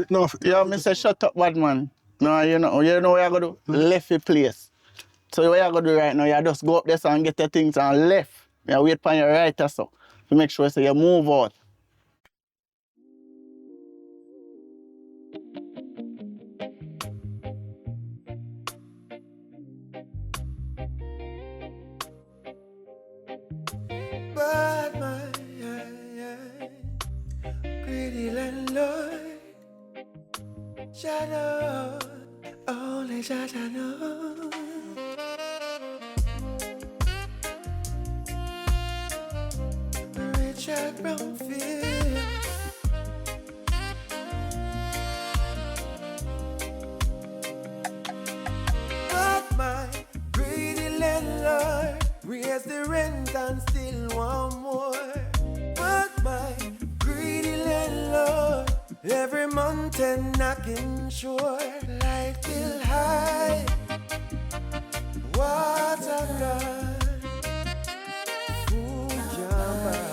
No, Yo, me say shut up, bad man. No, you know what you're gonna do? Left your place. So what you're gonna do right now, you just go up there and get your things and left. You wait for your right or so. To make sure so you move out. But my greedy landlord, shadow, only shadow. Richard Brownfield. But my greedy landlord raise the rent and still want more. But my greedy landlord every month and knocking short. Light bill high, water gone, food can't buy.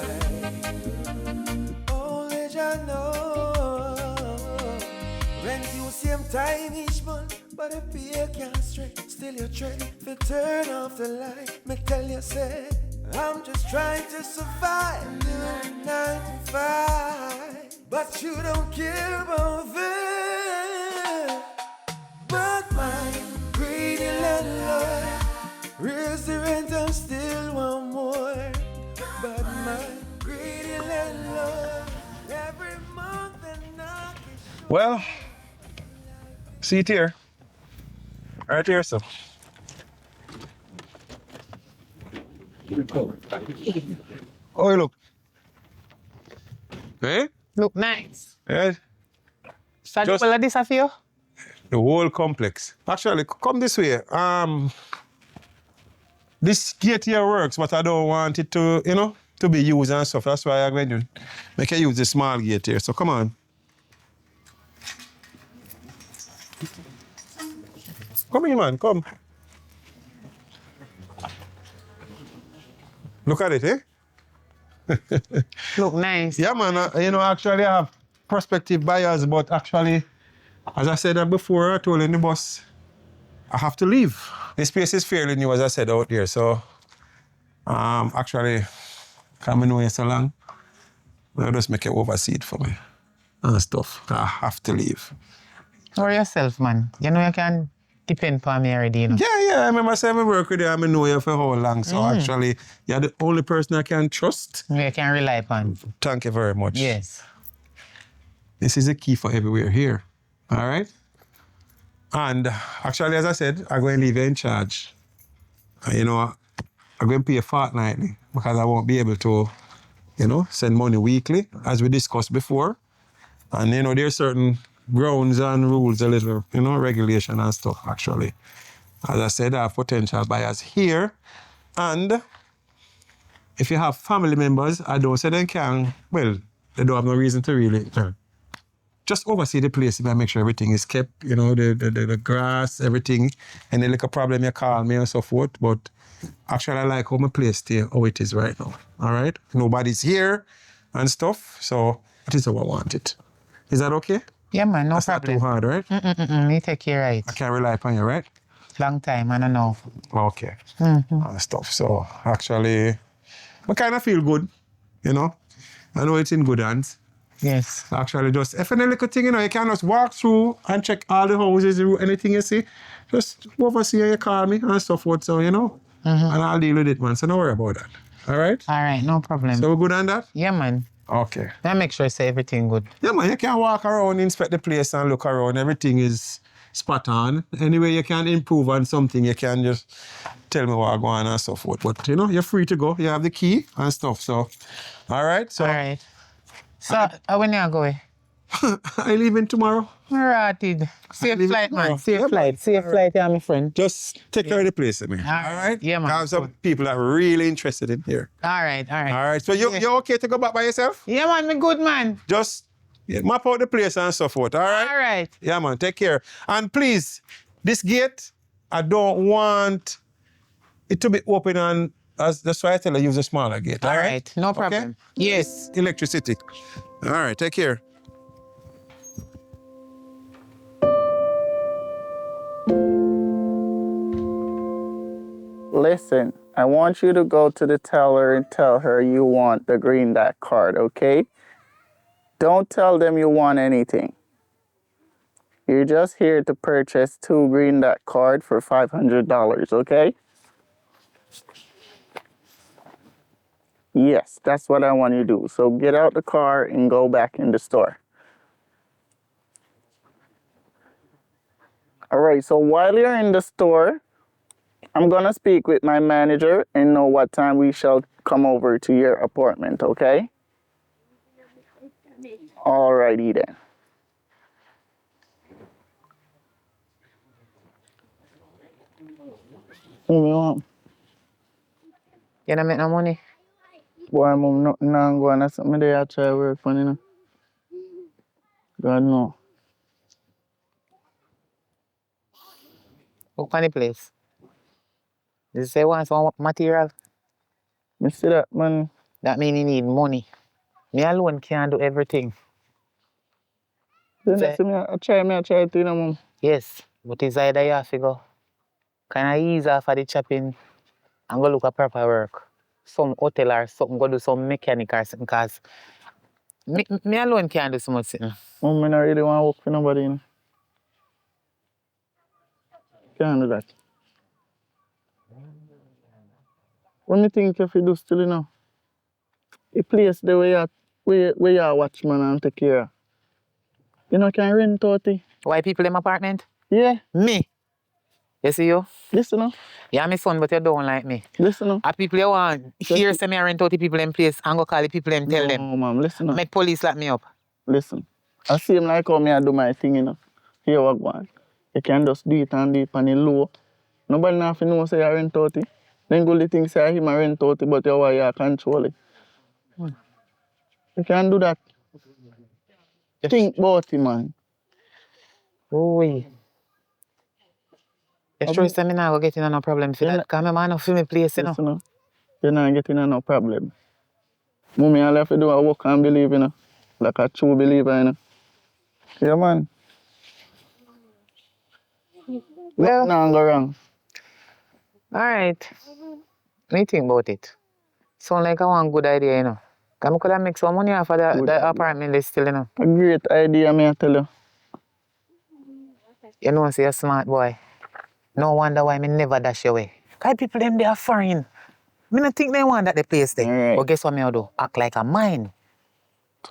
Only Jah know. Rent you same time each month, but the pay can't straight. Still you try to turn off the light. Me tell you say, I'm just trying to survive. Doing 9 to 5, but you don't care about that. But my greedy landlord raise the rent and still want more. But my greedy landlord every month and knock it. well, see it here. Right here, so. Oh, look. Eh? Look nice. Yeah, So Just- well, this of you? the whole complex. Actually, come this way. This gate here works, but I don't want it to, to be used and stuff. That's why I'm going to make you use the small gate here. So come on. Come in, man, come. Look at it, eh? Look nice. Yeah, man, actually I have prospective buyers, but actually, as I said before, I told you in the bus, I have to leave. This place is fairly new, as I said, out there, so actually, come know you so long, I'll just make it overseed for me and stuff. I have to leave. Or yourself, man. You know you can depend on me already, you know. Yeah, I remember saying I work with you, I know you for how long, so actually, you're the only person I can trust. You can rely upon. Thank you very much. Yes. This is the key for everywhere here, all right? And actually, as I said, I'm going to leave you in charge. And, I'm going to pay fortnightly because I won't be able to, send money weekly, as we discussed before. And, there's certain grounds and rules, a little, regulation and stuff, actually. As I said, I have potential buyers here. And if you have family members, I don't say they can, well, they don't have no reason to really just oversee the place and make sure everything is kept, the grass, everything. Any little problem, you call me and so forth. But actually, I like how my place stay, how it is right now. All right? Nobody's here and stuff. So that is how I want it. Is that okay? Yeah, man, no That's problem. not too hard, right? You take care right. I can rely upon you, right? Long time, I don't know. Okay. And stuff. So actually, I kind of feel good, I know it's in good hands. Yes. Actually, just if any little thing, you can just walk through and check all the houses, anything you see, just oversee and you call me and stuff forth, so, and I'll deal with it, man. So don't worry about that. All right? All right, no problem. So we're good on that? Yeah, man. Okay. I make sure I say everything good. Yeah, man, you can walk around, inspect the place and look around. Everything is spot on. Anyway, you can improve on something, you can just tell me what I go on and so forth. But, you're free to go. You have the key and stuff, so. All right? So. All right. So, when you go away? I leave in tomorrow. Rotted. Safe leave it flight, tomorrow. man. Safe Yeah, flight. Safe flight, yeah, my friend. Just take care of the place, man. All All right? Yeah, man. I have some people that are really interested in here. All right. All right. So you're okay to go back by yourself? Yeah, man, me good, man. Just map out the place and so forth. All right? All right. Yeah, man. Take care. And please, this gate, I don't want it to be open and that's why I tell you use a smaller gate. All right. No problem. Okay? Yes. Electricity. All right. Take care. Listen, I want you to go to the teller and tell her you want the green dot card, okay? Don't tell them you want anything. You're just here to purchase 2 green dot card for $500, okay? Yes, that's what I want you to do. So get out the car and go back in the store. All right, so while you're in the store, I'm gonna speak with my manager and know what time we shall come over to your apartment, okay? Alrighty then. What you want? You don't make no money? Boy, mom, nothing now going. That's something they try to work for, you know. God no. What kind of place? You say want some material? You see that, man? That mean you need money. Me alone can't do everything. Then Say, see me, I try to, you know, mom. yes, but it's either you have to go kind of ease off of the chopping and go look at proper work. Some hotel or something, go do some mechanic or something, because me alone can't do so much thing. Mom, I don't really want to work for nobody, you know. Can't do that. What me think if you do still, you know? The place the way you watchman and take care of. You know, can rent out it. Why people in my apartment? Yeah, Me. You see you? listen up. Yeah, my son, but you don't like me. Listen up. Are people you want here say me I rent out the people in place and go call the people and tell them. No, ma'am, listen up. Make police lock me up. Listen. I see him like how me I do my thing, you know. Here what go on. You can just do it and do it on the low. Nobody have to know say you rent out it. Then go the thing say him I rent out it, but you want you control it. You can do that. Yes. Think about it, man. Ooh. You sure say me not go get in no problem for that? Because my man no feel me place, you know. Listen up. You're not getting no problem. Mommy, all you have to do is work and believe, you know. Like a true believer, you know. Yeah, man. Well, Nothing go wrong. alright. Me think about it. Sound like a one good idea, you know. Because I could have make some money off of the apartment list still, you know. A great idea, me I tell you. You know, say you're a smart boy. No wonder why me never dash your way. Because people them they are foreign. Me not think they want that the place there. Alright. But guess what me do? Act like a mine.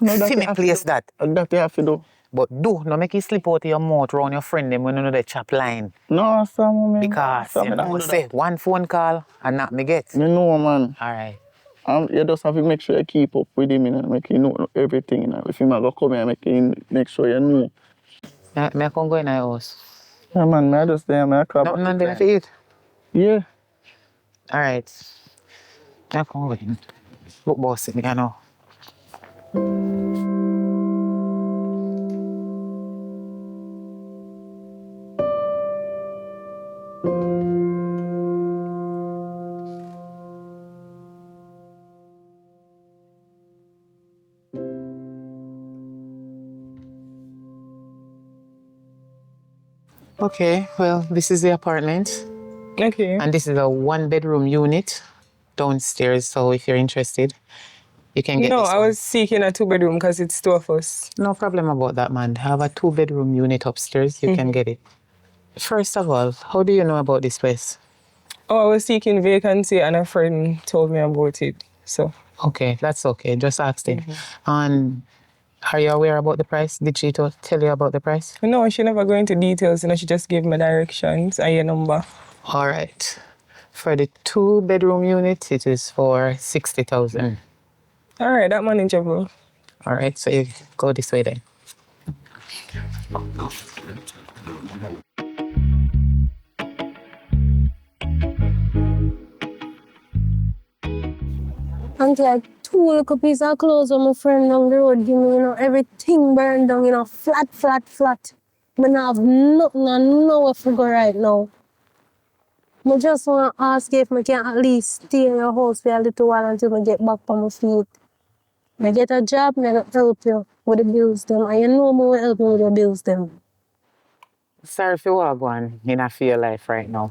No, that See you me have to place do. that. That you have to do. But do not make it slip out of your mouth around your friend them when you know the chap line. No, sir, mommy. Because Sir, you me don't know do say that. one phone call and not me get. Me know, man. Alright. You just have to make sure you keep up with him, you know, make you know everything, you know. If you go come here, make sure you know. Me I come go in the house. Yeah, man, I just there, I come Nothing on there for eat. Yeah. Alright. I come go in. Book boss me, you know. Okay, well, this is the apartment. Okay. And this is a 1-bedroom unit downstairs. So if you're interested, you can get No, this I one. was seeking a 2-bedroom because it's 2 of us. No problem about that, man. I have a 2-bedroom unit upstairs. You can get it. First of all, how do you know about this place? Oh, I was seeking vacancy and a friend told me about it. So, Okay, that's okay. Just ask it. And are you aware about the price? Did she tell you about the price? no, she never go into details, you know, she just gave me directions and your number. All right. For the 2-bedroom unit, it is for 60,000. All right, that manageable. All right, so you go this way then. And like 2 little pieces of clothes on my friend down the road give me, you know, everything burned down, you know, flat. I don't have nothing and nowhere to go right now. I just want to ask if I can at least stay in your house for a little while until I get back on my feet. I get a job, I can help you with the bills them. And you know I will help you with the bills them. Sorry if you are going in a your life right now.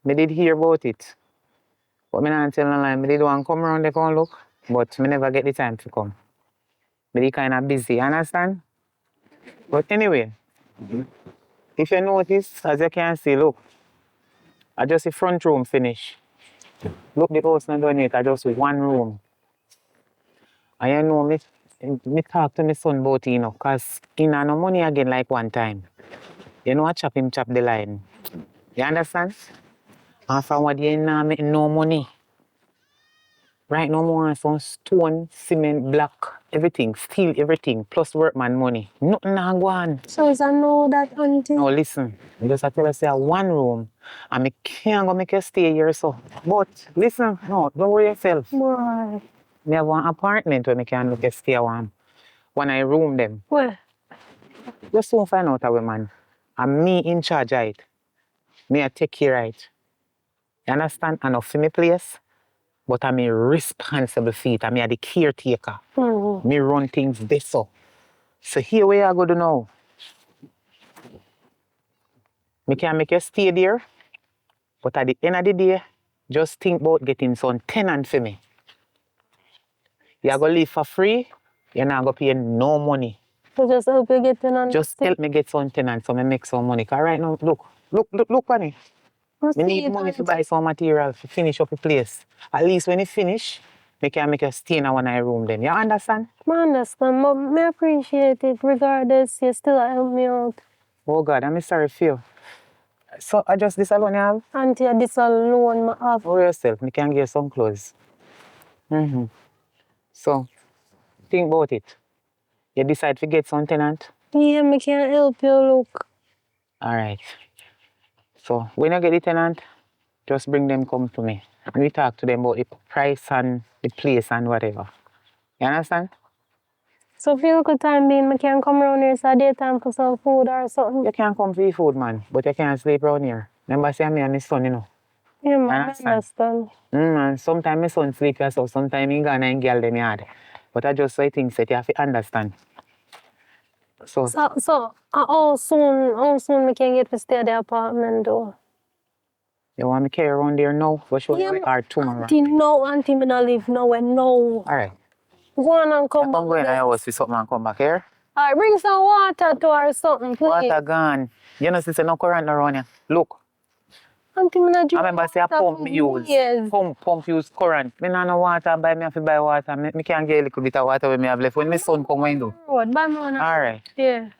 I did hear about it. But I not tell no lie, I did want to come around there and look, but I never get the time to come. I kind of busy, understand? But anyway, if you notice, as you can see, look, I just the front room finish. Look, the house not done yet, I just one room. And you know, me talk to my son about it, because he not no money again like one time. You know, I chop the line. You understand? And from what you know, make no money. Right now, more some stone, cement, block, everything, steel, everything, plus workman money. Nothing not go on. So is I know that, auntie? No, listen. I just tell you, say, one room, and I can't go make you stay here, so. But, listen, no, don't worry yourself. Boy. I have one apartment where I can look at stay when I room them. Where? You soon find out how, man. And me in charge of it. Me I take care of it. You understand? And not for me place, but I'm a responsible for it. I'm the caretaker. Mm-hmm. Me run things this so. So here where I go to now. Me can make you stay there, but at the end of the day, just think about getting some tenant for me. You're going to live for free, you're not going to pay no money. So just help you get tenant. Just help me get some tenant so I make some money. Because right now, look on it. I need money to buy some material to finish up the place. At least when it finish, I can make you stay in one of room then. You understand? I understand, but I appreciate it regardless. You still help me out. Oh God, I'm sorry for you. So I just this alone you have? Auntie, this alone I have. For yourself, I can get some clothes. So, think about it. You decide to get some tenant? Yeah, I can help you, look. Alright. So, when you get the tenant, just bring them come to me. And we talk to them about the price and the place and whatever. You understand? So for a good time being, I can come around here so daytime for some food or something. You can't come for your food, man, but you can't sleep around here. Remember, say me and my son, you know. Yeah, man, I Understand? understand. And sometimes my son sleep here, so sometimes he gone and girl them yard. But I just say things that you have to understand. So How soon I can get to stay at the apartment though? you want me to carry around there now? For sure, Yeah, or tomorrow? auntie, no, auntie, me not live nowhere, no. Alright. Go on and come I'm back. going to your house for something and come back here. Alright, bring some water to her or something, please. Water gone. You know, since no current around here. Look. Auntie, me not I drink remember say a water pump for me use. years. Pump use current. Me no water, buy me have to buy water. Me can get a little bit of water when me have left. When my son come when do. Road, buy me one. Alright. Yeah.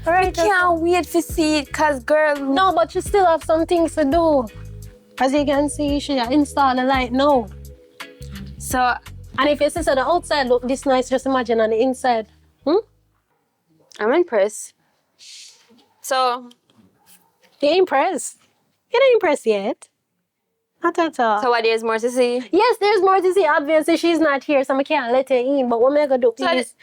I can't wait to see it, cause girl. No, but you still have some things to do. As you can see, she install the light now. So And if your sister the outside look this nice, just imagine on the inside. I'm impressed. So You impressed? You're not impressed yet. Not at all. so what there's more to see? Yes, there's more to see. Obviously, she's not here, so I can't let her in. But what am I gonna do So is...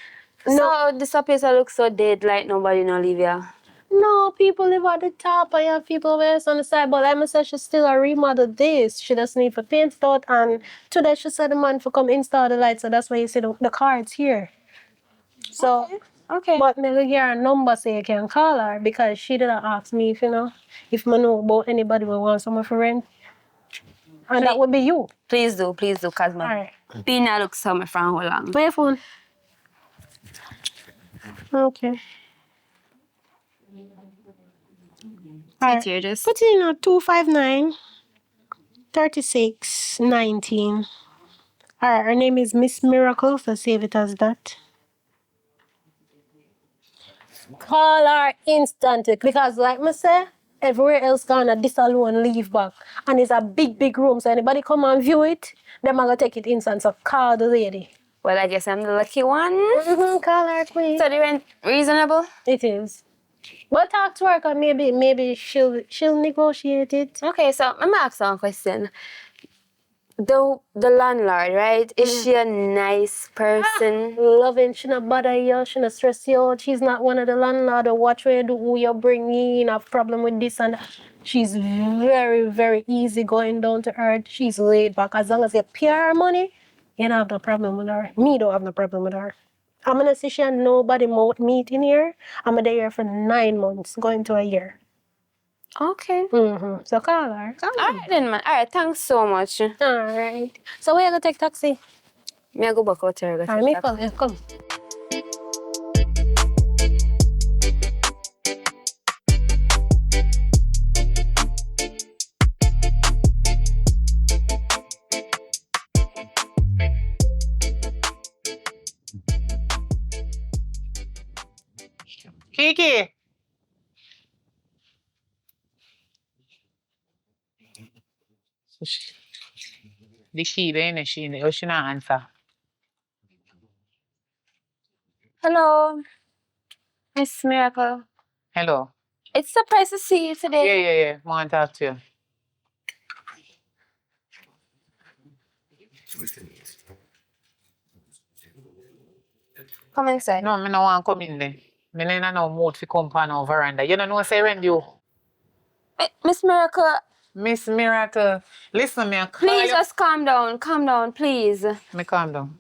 So this place looks so dead, like nobody no live here. No, people live at the top. I have people over on the side. But like I said, she still a remodel this. She just need to paint it out. And today she said the man for come install the light. So that's why you see the cards here. So, Okay. but me give her a number so you can call her because she didn't ask me if if I know about anybody who wants someone for rent. And that would be you. Please do, cause my Alright. Pina looks summer from how long. Where your phone? Okay. Alright. Here, just Put in 259 36 19. Alright, her name is Miss Miracle, so save it as that. Call her instantly because like I say, everywhere else gonna this alone leave back. And it's a big room, so anybody come and view it, them are gonna take it instant. So call the lady. well, I guess I'm the lucky one. Call her, please. So the rent reasonable? It is. But talk to her, cause maybe she'll negotiate it. Okay, so I'm gonna ask one question. The landlord, right? Is she a nice person? Loving, she not bother you, she not stress you out. She's not one of the landlord or watch where you do, who you bring in, have problem with this and that. She's very easy going down to earth. She's laid back. As long as you pay her money, you don't have no problem with her. Me don't have no problem with her. I'm gonna see she and nobody meeting here. I'm gonna here for 9 months, going to a year. Okay. So call her. Call All her. right then, man. All right, thanks so much. All right. So where you gonna take taxi? Me I go back out here. All right, me follow you. Come. Kiki. So the key then she not answer. Hello, Miss Miracle. Hello. It's a surprise to see you today. Yeah. Want to talk to you. Come inside. No, me no want come in there. Me no mood to come pan over veranda. You don't know say rent you. Miss Miracle, Miss Miracle, listen me, I call please you. just calm down. Calm down, please. Me calm down.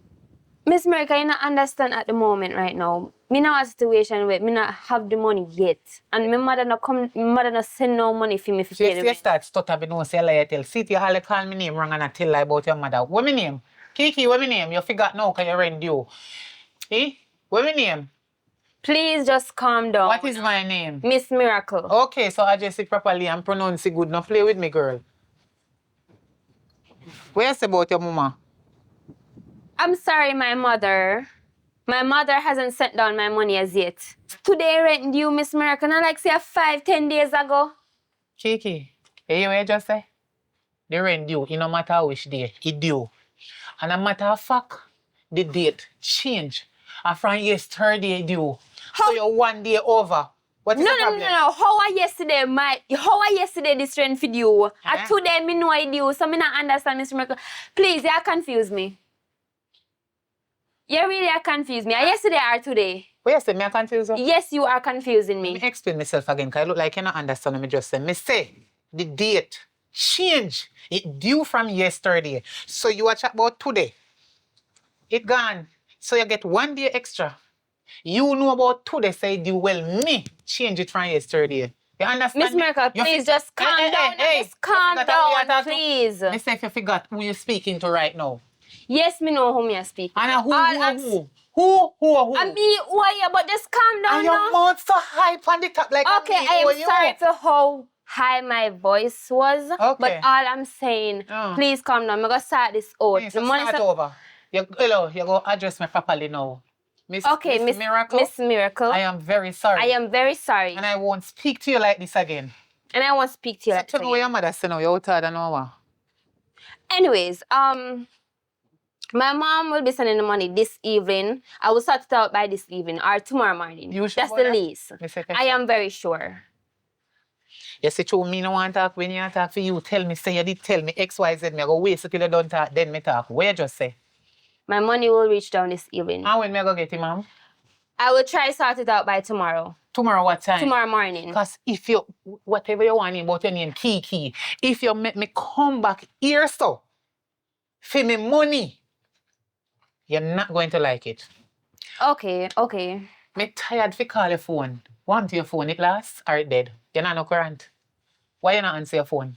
Miss Miracle, you not understand at the moment right now. Me now a situation where me not have the money yet. And my mother not send no money for me to pay the You rent. start stutter be no say lie tell. See you all call me name wrong and I tell lie about your mother. What me name? Kiki, what me name? You forgot now cause you rent due. Eh? What me name? Please just calm down. What is my name? Miss Miracle. Okay, so address it properly and pronounce it good. Now play with me, girl. What you say about your mama? I'm sorry, my mother. My mother hasn't sent down my money as yet. Today rent due, Miss Miracle, and like say 5-10 days ago. Kiki, you hear what you just say? The rent due, it no matter which day, it due. And a matter of fact, the date change. And from yesterday due. So you're 1 day over. What is the problem? No. How are yesterday this rent for due? And today me know it due, so me not understand, Miss Miracle. Please, you confuse me. You really are confused me. Are yesterday or today? What you say, me I confuse you? Yes, you are confusing Let me. me explain myself again, because I look like you don't understand what me just say. Me say, the date change. It due from yesterday. So you watch about today. It gone. So you get 1 day extra. You know about today, say due. Well, me change it from yesterday. You understand? Miss Miracle, please just calm down. Just calm down, please. Me say if you forgot who you're speaking to right now. Yes, me know whom you're speaking. And who? Who? And me, who are you? But just calm down And your now. mouth so high on the top like Okay, I am sorry for how high my voice was. Okay. But all I'm saying, please calm down. I'm going to start this out. Yes, start over. Hello, you go address me properly now. Miss Miracle. Miss Miracle. I am very sorry. I am very sorry. And I won't speak to you like this again. And I won't speak to you like this tell me what your mother say now. You're out of an hour. Anyways, my mom will be sending the money this evening. I will sort it out by this evening or tomorrow morning. You sure That's the about least. I am very sure. You say, true, me no want to talk. When you talk for you, tell me, say you did tell me X, Y, Z. Me I go wait till you don't talk, then me talk. What you just say? My money will reach down this evening. And when me I go get it, ma'am? I will try sort it out by tomorrow. Tomorrow what time? Tomorrow morning. Because if you, whatever you want about your name, Kiki, if you make me come back here so, for me money, you're not going to like it. Okay. Me tired to call your phone. Want your phone, it last or it dead? You're not no current. Why you not answer your phone?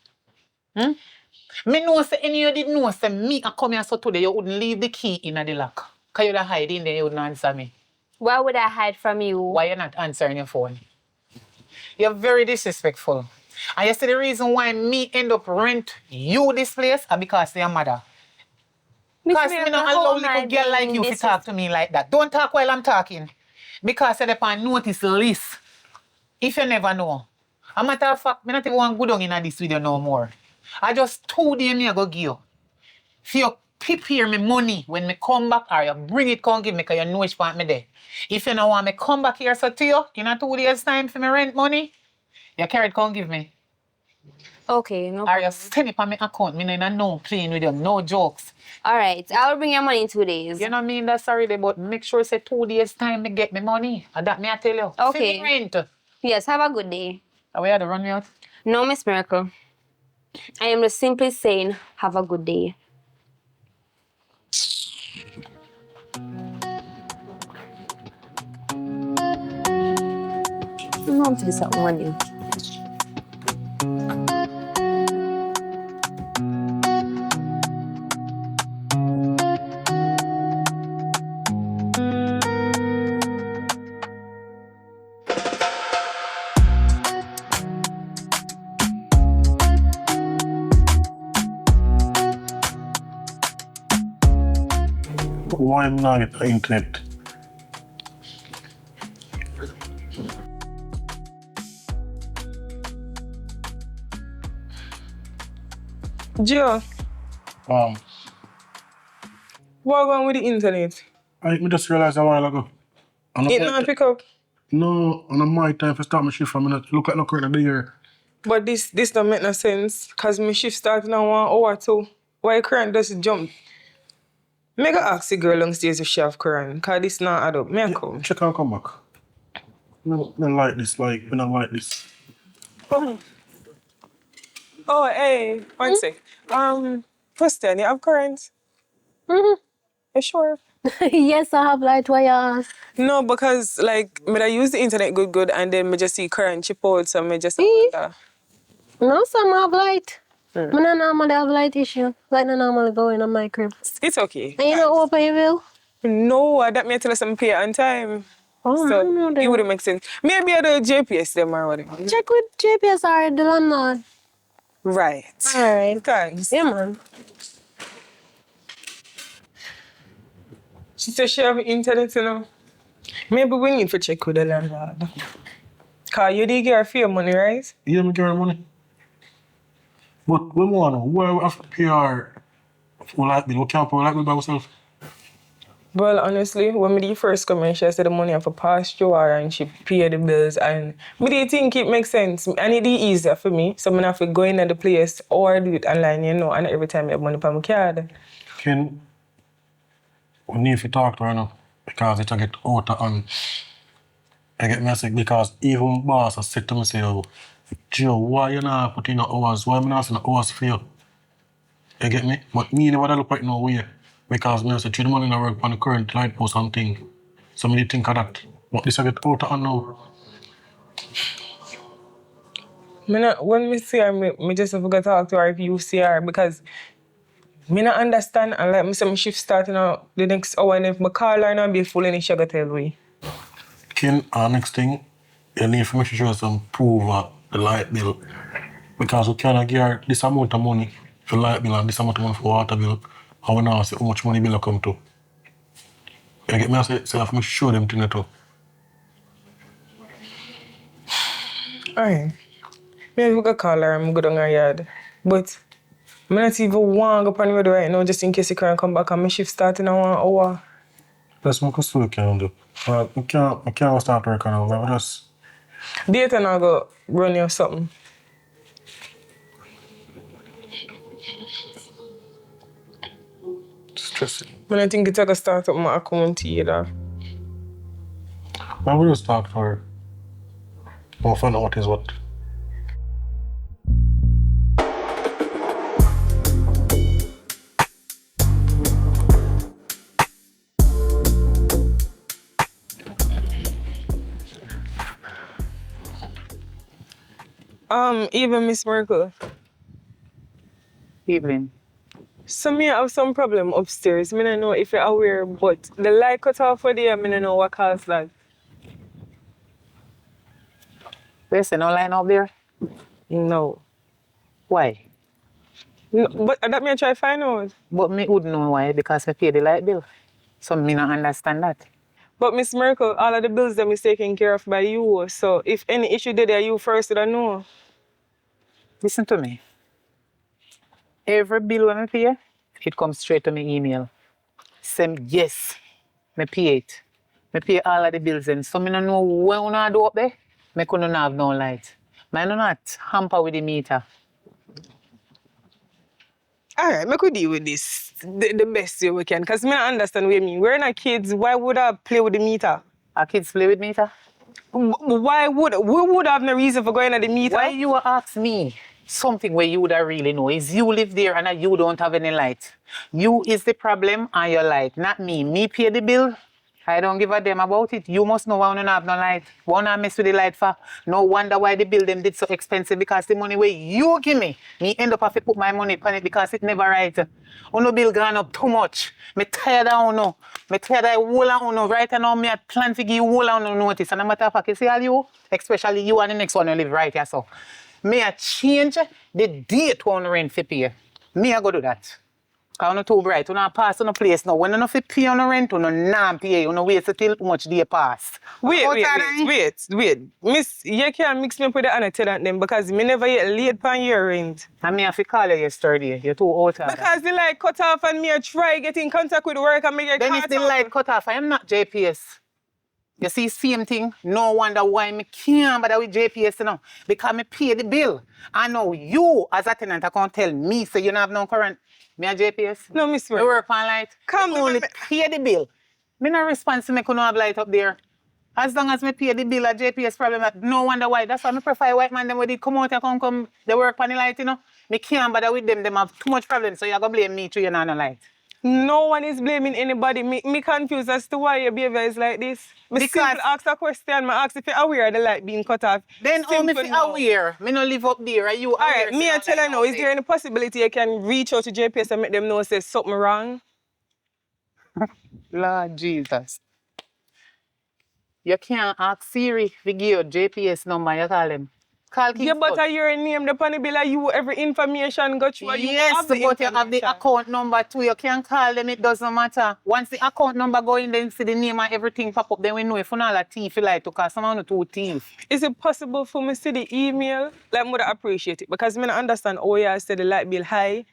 Me know say any you did know say me I come here so today you wouldn't leave the key in the lock. Because you'd hide in there, you wouldn't answer me. Why would I hide from you? Why you not answering your phone? You're very disrespectful. And you see the reason why me end up rent you this place are because of your mother. Because me not allow little girl like you to talk to me like that. Don't talk while I'm talking. Because you're on notice list. If you never know. A matter of fact, I not even want to go down in this video no more. I just 2 days me I go give you. If you prepare me money when me come back or you bring it come give me because you know which part me there. If you don't want me come back here so to you in a 2 days time for me rent money, you carry it come give me. Okay, no Or problem. you send it on my account, me no playing with you, no jokes. Alright, I'll bring your money in 2 days. You know what I mean? That's sorry, but make sure say 2 days time me get me money. And that me I tell you. Okay. For me rent. Yes, have a good day. Are we had to run me out? No, Miss Miracle. I am just simply saying, have a good day. want to do something on you. Why am I not get the internet? Joe, Um, what going with the internet? I just realized a while ago. And It not pick up. No, and my time for start my shift from minute. Look at no current of the year. But this don't make no sense. Cause my shift starting at 1 hour too. Why current does jump? Mega ask the girl downstairs if she have current. Cause this not add up. Me I come. Check and come back. No, don't like this. Like, we don't like this. Oh, hey, one sec. Question, you have current? Mm-hmm. You sure? Yes, I have light. Why you ask? No, because like I use the internet good and then I just see current chip out, so I just wonder. No, some have light. I don't normally have light issue. Light not normally going on my crib. It's okay. And you not open your bill? No, that may tell us I'm pay on time. Oh, So no, it wouldn't make sense. Maybe I do JPS them or whatever. Check with JPS or the landlord. Right. Alright. Thanks. Yeah, man. She said she have internet, you know. Maybe we need to check with the landlord. Cause you did get her for your money, right? Yeah, me get her money. But we want to know why we have to pay our full light bill. We can't pay our light bill by ourselves. Well, honestly, when me first come in, she said the money have to pass through her and she pay the bills. And me did think it makes sense. And it is easier for me. So I have to go in at the place or do it online, you know, and every time I have money on my card. Ken, we need to talk to her now because it will get out of hand. I get messy because even boss has said to me, say, oh, Joe, why you not put in the hours? Why am I not seeing the hours for you? You get me? But me never look right no way because me say, the money in work on the current light post and thing. So me think of that. But this will get out of hand now. When we see her, me just have to talk to her if you see her because me not understand and like me say my shift starting out the next hour and if I call her and I be full and she go tell me. Ken, next thing, you need to make sure some proof of the light bill. Because we cannot give her this amount of money for light bill and this amount of money for water bill. And we now see how much money bill will come to. You get me? I say, so I have to show them things too. Alright. Maybe we can call her and go down her yard. But I not even want to go on the road right now just in case you can't come back and my shift starting at 1 hour. That's what we can do. I can't start working now. I just... Data now go run you something. Stressing. I think it's going to start up my account either. I will just talk to her. I'll find out what is what. Even Miss Merkel. Evening. So me have some problem upstairs. I don't know if you're aware, but the light cut off for there, I don't know what caused that. There's no line up there? No. Why? No, but that me I try find out. But me would know why, because I pay the light bill. So me not understand that. But Miss Merkel, all of the bills that is taken care of by you. So if any issue there, you first would know. Listen to me. Every bill when I pay, it comes straight to my email. Say yes, me pay it. Me pay all of the bills and so me don't know when I do up there, me couldn't have no light. I do not hamper with the meter. Alright, I could deal with this the best way we can. Because I don't understand what you mean. We're not kids, why would I play with the meter? Our kids play with meter? Why would we would have no reason for going at the meter? Why you ask me something where you would really know is you live there and you don't have any light. You is the problem and your light, not me. Me pay the bill I don't give a damn about it. You must know why you don't have no light. Why not mess with the light for? No wonder why the bill them did so expensive because the money where you give me end up have to put my money on it because it never right. Uno bill gone up too much. Me tired of uno. Me tired of whole of uno. Right now, me I plan to give you whole of uno notice. And no matter of fact, you see all you, especially you and the next one who live right here, so. Me I change the date when rent for pay. Me I go do that. Because you too bright. You not pass on a place now. When you not pay on the rent, you not pay. You wait till much day pass. Wait. Miss, you can't mix me up with the other tenant them because me never yet late on your rent. And me have to call you yesterday. You're too out of Because the light cut off and me I try get in contact with work and me get Then caught if the up. light cut off, I am not JPS. You see, same thing. No wonder why me can't bother with JPS now. Because me pay the bill. I know you, as a tenant, I can't tell me, so you don't have no current. Me a JPS? No, Miss Me Work. work on light. Come me only me- pay the bill. Me not responsible me could not have light up there. As long as me pay the bill, a JPS problem, no wonder why. That's why me prefer white man them when they come out and come, they work on the light, you know. Me can't bother with them. Them have too much problems, so you're going to blame me too, you're not on the light. No one is blaming anybody. Me confused as to why your behavior is like this. Me Because- simple ask a question. Me ask if you're aware of the light being cut off. Then how me Simple fi now. aware? Me no live up there. Are you aware? Alright, me I tell you now, is there any possibility you can reach out to JPS and make them know say something wrong? Lord Jesus. You can't ask Siri to give you JPS number, you call him. Call Kingston. Yeah, but your name, the panel bill, you every information got you. Yes, but you have the information. account number too. You can call them, it doesn't matter. Once the account number go in, then see the name and everything pop up, then we know if you're not a thief, you like to call someone who two thief. Is it possible for me to see the email? Like, I would appreciate it because I don't understand how you say the light bill high.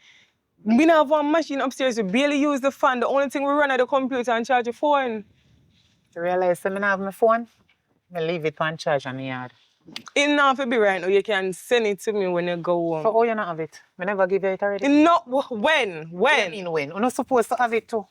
We don't have one machine upstairs, we barely use the fan. The only thing we run at the computer and charge your phone. You realize that I don't have my phone? I leave it on charge on the yard. Enough to be right now, you can send it to me when you go home. So how you not have it? I never give you it already. Not when? What do you mean when? You're not supposed to have it too.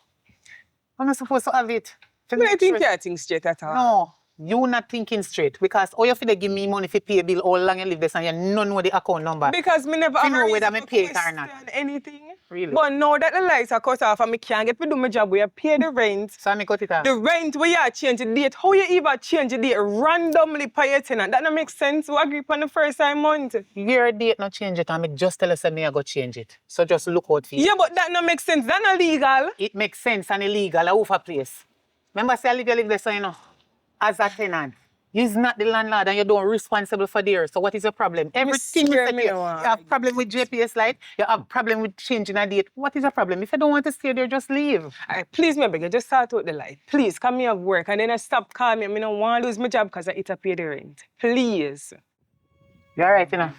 You're not supposed to have it. I don't think you think straight at all. No, you not thinking straight. Because all you feel give me money for pay a bill, how long you live this and you don't know the account number. Because me never You have a know reason whether to me pay it or not. question anything. Really? But now that the lights are cut off and me can't get to do my job where you pay the rent. So I cut it off. The rent where you change the date. How you even change the date randomly per your tenant? That don't make sense. We agree on the first time month. Your date not change it and me just tell us that me I go change it. So just look out for it. Yeah, but that don't make sense. That's not legal. It makes sense and illegal. I over place. Remember say you live there so you know. As a tenant. You're not the landlord and you don't responsible for there. So what is your problem? Everything you scare say me here, now. you have problem with JPS light, you have problem with changing a date. What is your problem? If you don't want to stay there, just leave. Alright, please, me beg you, just start out the light. Please, come here work and then I stop calling me. I don't want to lose my job because I eat a pay the rent. Please. You're alright, you know.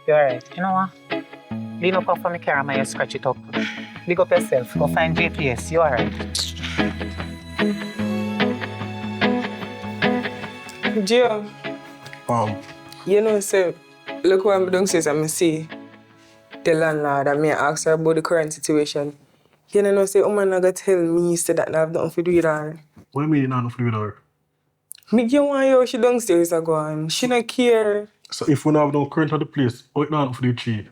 You're alright. You know what? Lean up off of my car and you scratch it up. Big up yourself. Go find JPS. You're alright. Joe, You you know, so look what I'm doing says I'm see the landlord and me ask her about the current situation. You know, say, man, not gonna tell me say that I have nothing to do with her. what do you mean you not nothing with her? Me get one year she downstairs a go on. She not care. So if we don't have no current at the place, how it not for the cheat?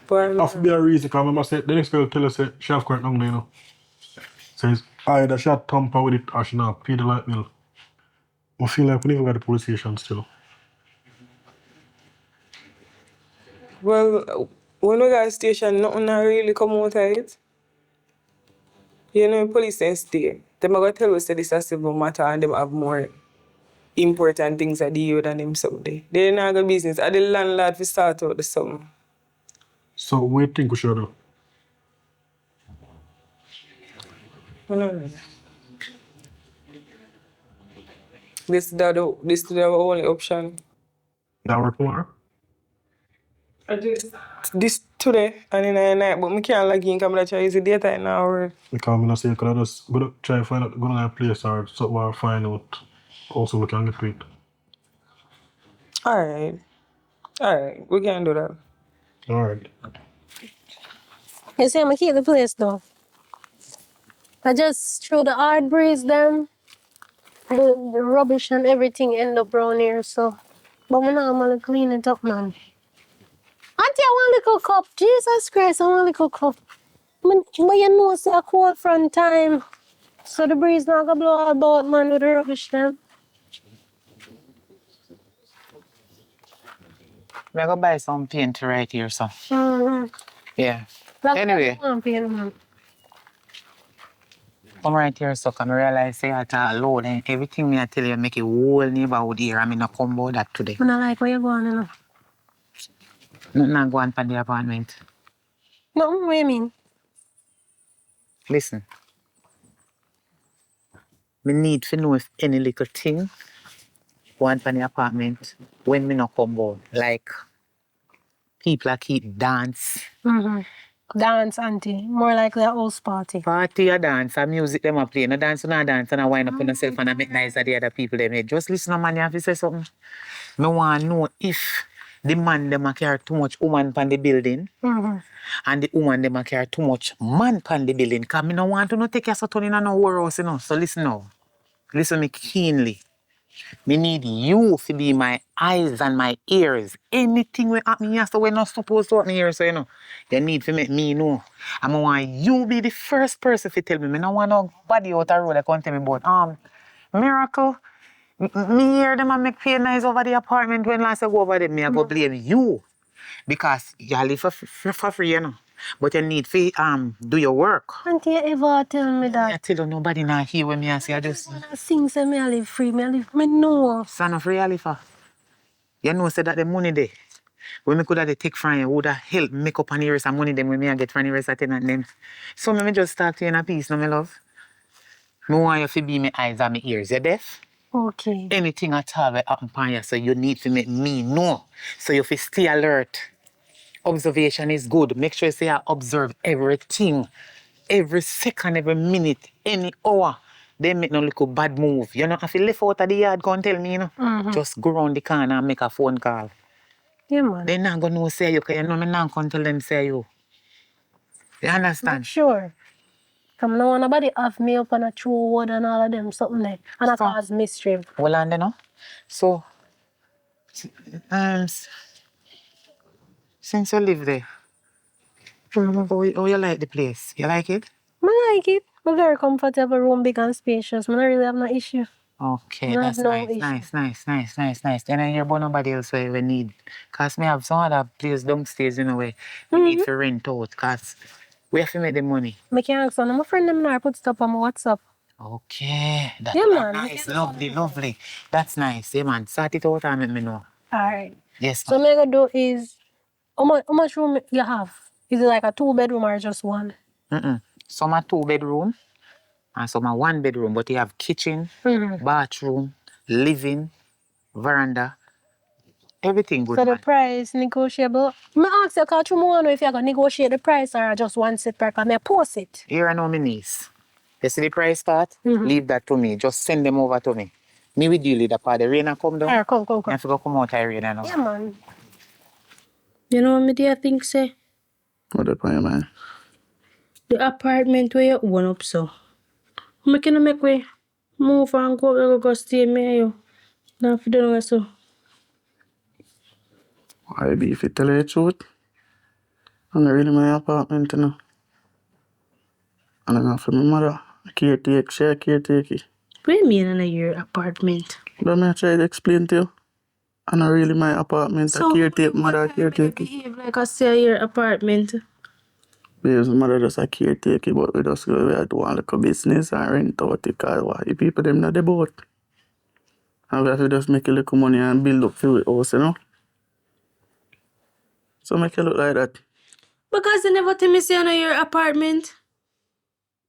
But Have to be a reason, because I remember say, the next girl tell us say she have current down there, you know. Says either she had tamper with it or she not pay the light bill. I feel like we never got the police station still. well, when we got a station, nothing not really come out of it. You know, police ain't stay. Them are gonna tell us that this is a civil matter and them have more important things to deal with than them someday. They not got business. Are the landlord to start out the something. So what do you think we should do? No. This is the only option. That work tomorrow? This today and in the night, but I can't log in because I try to use the data in our Because I'm not saying, because I just go to try to find out, go to a place or something or find out. Also, we can get to it. Alright, we can do that. Alright. You see, I'm keep the place though. I just threw the hard breeze them, the rubbish and everything end up around here, so. But I'm gonna clean it up, man. Auntie, I want a little cup. Jesus Christ, I want a little cup. But you know, say a cold front time. So the breeze not gonna blow all about man with the rubbish then? We're gonna buy some paint right here, so. Mm-hmm. Yeah. Like Anyway, man. come right here, so come realize say I talk loud and everything me I tell you make a whole neighborhood here. I mean not come about that today. I don't like where you're going, you know. Nothing not go on from the apartment. No, what do you mean? Listen. Me need to know if any little thing go on from the apartment when me not come out. Like people that keep dance. Mm-hmm. Dance, auntie. More likely a house party. Party or dance, and music them a play. No dance, no dance, and I wind up on yourself and I make nice of the other people them. Just listen to man, you have to say something. Me want to know if the man them a carry too much woman pan the building Mm-hmm. and the woman them a carry too much man pan the building. Cause me no want to no take your son in no warehouse, you know. So listen now. Listen me keenly. Me need you to be my eyes and my ears. Anything will happen here, so we're not supposed to happen here, so you know. You need to make me know. And I want you be the first person to tell me. I don't want nobody out the road that can tell me about, Miracle. Me hear them and make feel nice over the apartment when last I go over there, me I go blame you. Because you live for free, you know. But you need to do your work. Auntie, you ever tell me I that? tell you nobody not hear when me I say I just When I sing say me I live free, me know. son of reality for. You know say that the money there. When me could have take from you, would have helped make up on the rest of money them when me I get from the rest of tenant them. So me just talk to you in a piece, no me love. Me want you to be my eyes and my ears. You deaf? Okay. Anything at all will happen upon you, so you need to make me know. So you have to stay alert. Observation is good. Make sure you say I observe everything. Every second, every minute, any hour. They make no little bad move. You know, if you left out of the yard, go and tell me, you know. Mm-hmm. Just go around the corner and make a phone call. Yeah, man. They not gonna know say you, because you know me not gonna tell them say you. You understand? Sure. Come no want nobody have me up on a true word and all of them something there. And I So- cause mischief. Well, and you know. So, s- since you live there, how you like the place? You like it? I like it. A very comfortable room, big and spacious. I don't really have no issue. Okay, No, that's no nice, issue. nice. Then I hear about nobody else where we need. Because me have some other place downstairs, you know, where we need to rent out. Because we have to make the money. I can ask one of my friend them now put stuff on my WhatsApp. Okay, that's Yeah, man. nice, lovely. That's nice. Yeah, man, sort it out and let me know. Alright. Yes, So man. what I'm gonna do is how much room you have? Is it like a 2-bedroom or just one? Some are 2 bedroom and some are 1 bedroom, but you have kitchen, bathroom, living, veranda, everything good, So the man. price negotiable. I ask you because you want to know if you're gonna negotiate the price or just one set per car. I post it. Here I know my niece. You see the price part? Leave that to me. Just send them over to me. Me will deal with that part. The rain a come down. Alright, come. You have to go come out of the rain now. Yeah, man. You know what me dear think say? What up on your mind? The apartment where you own up so. I can make way move and go stay me and you. Now for doing so. I be if you tell you the truth. I'm not really my apartment, you know. And I'm not for my mother. She caretaker. What do you mean in your apartment? But me try to explain to you. I'm not really my apartment. So I caretaker, mother caretaker. behave like I say your apartment. Because mother just a caretaker, but we just go we do like a business and rent out the car. Why? The people them not the boat. And we have to just make a little money and build up to it house, you know. So make it look like that. Because you never tell me say on your apartment.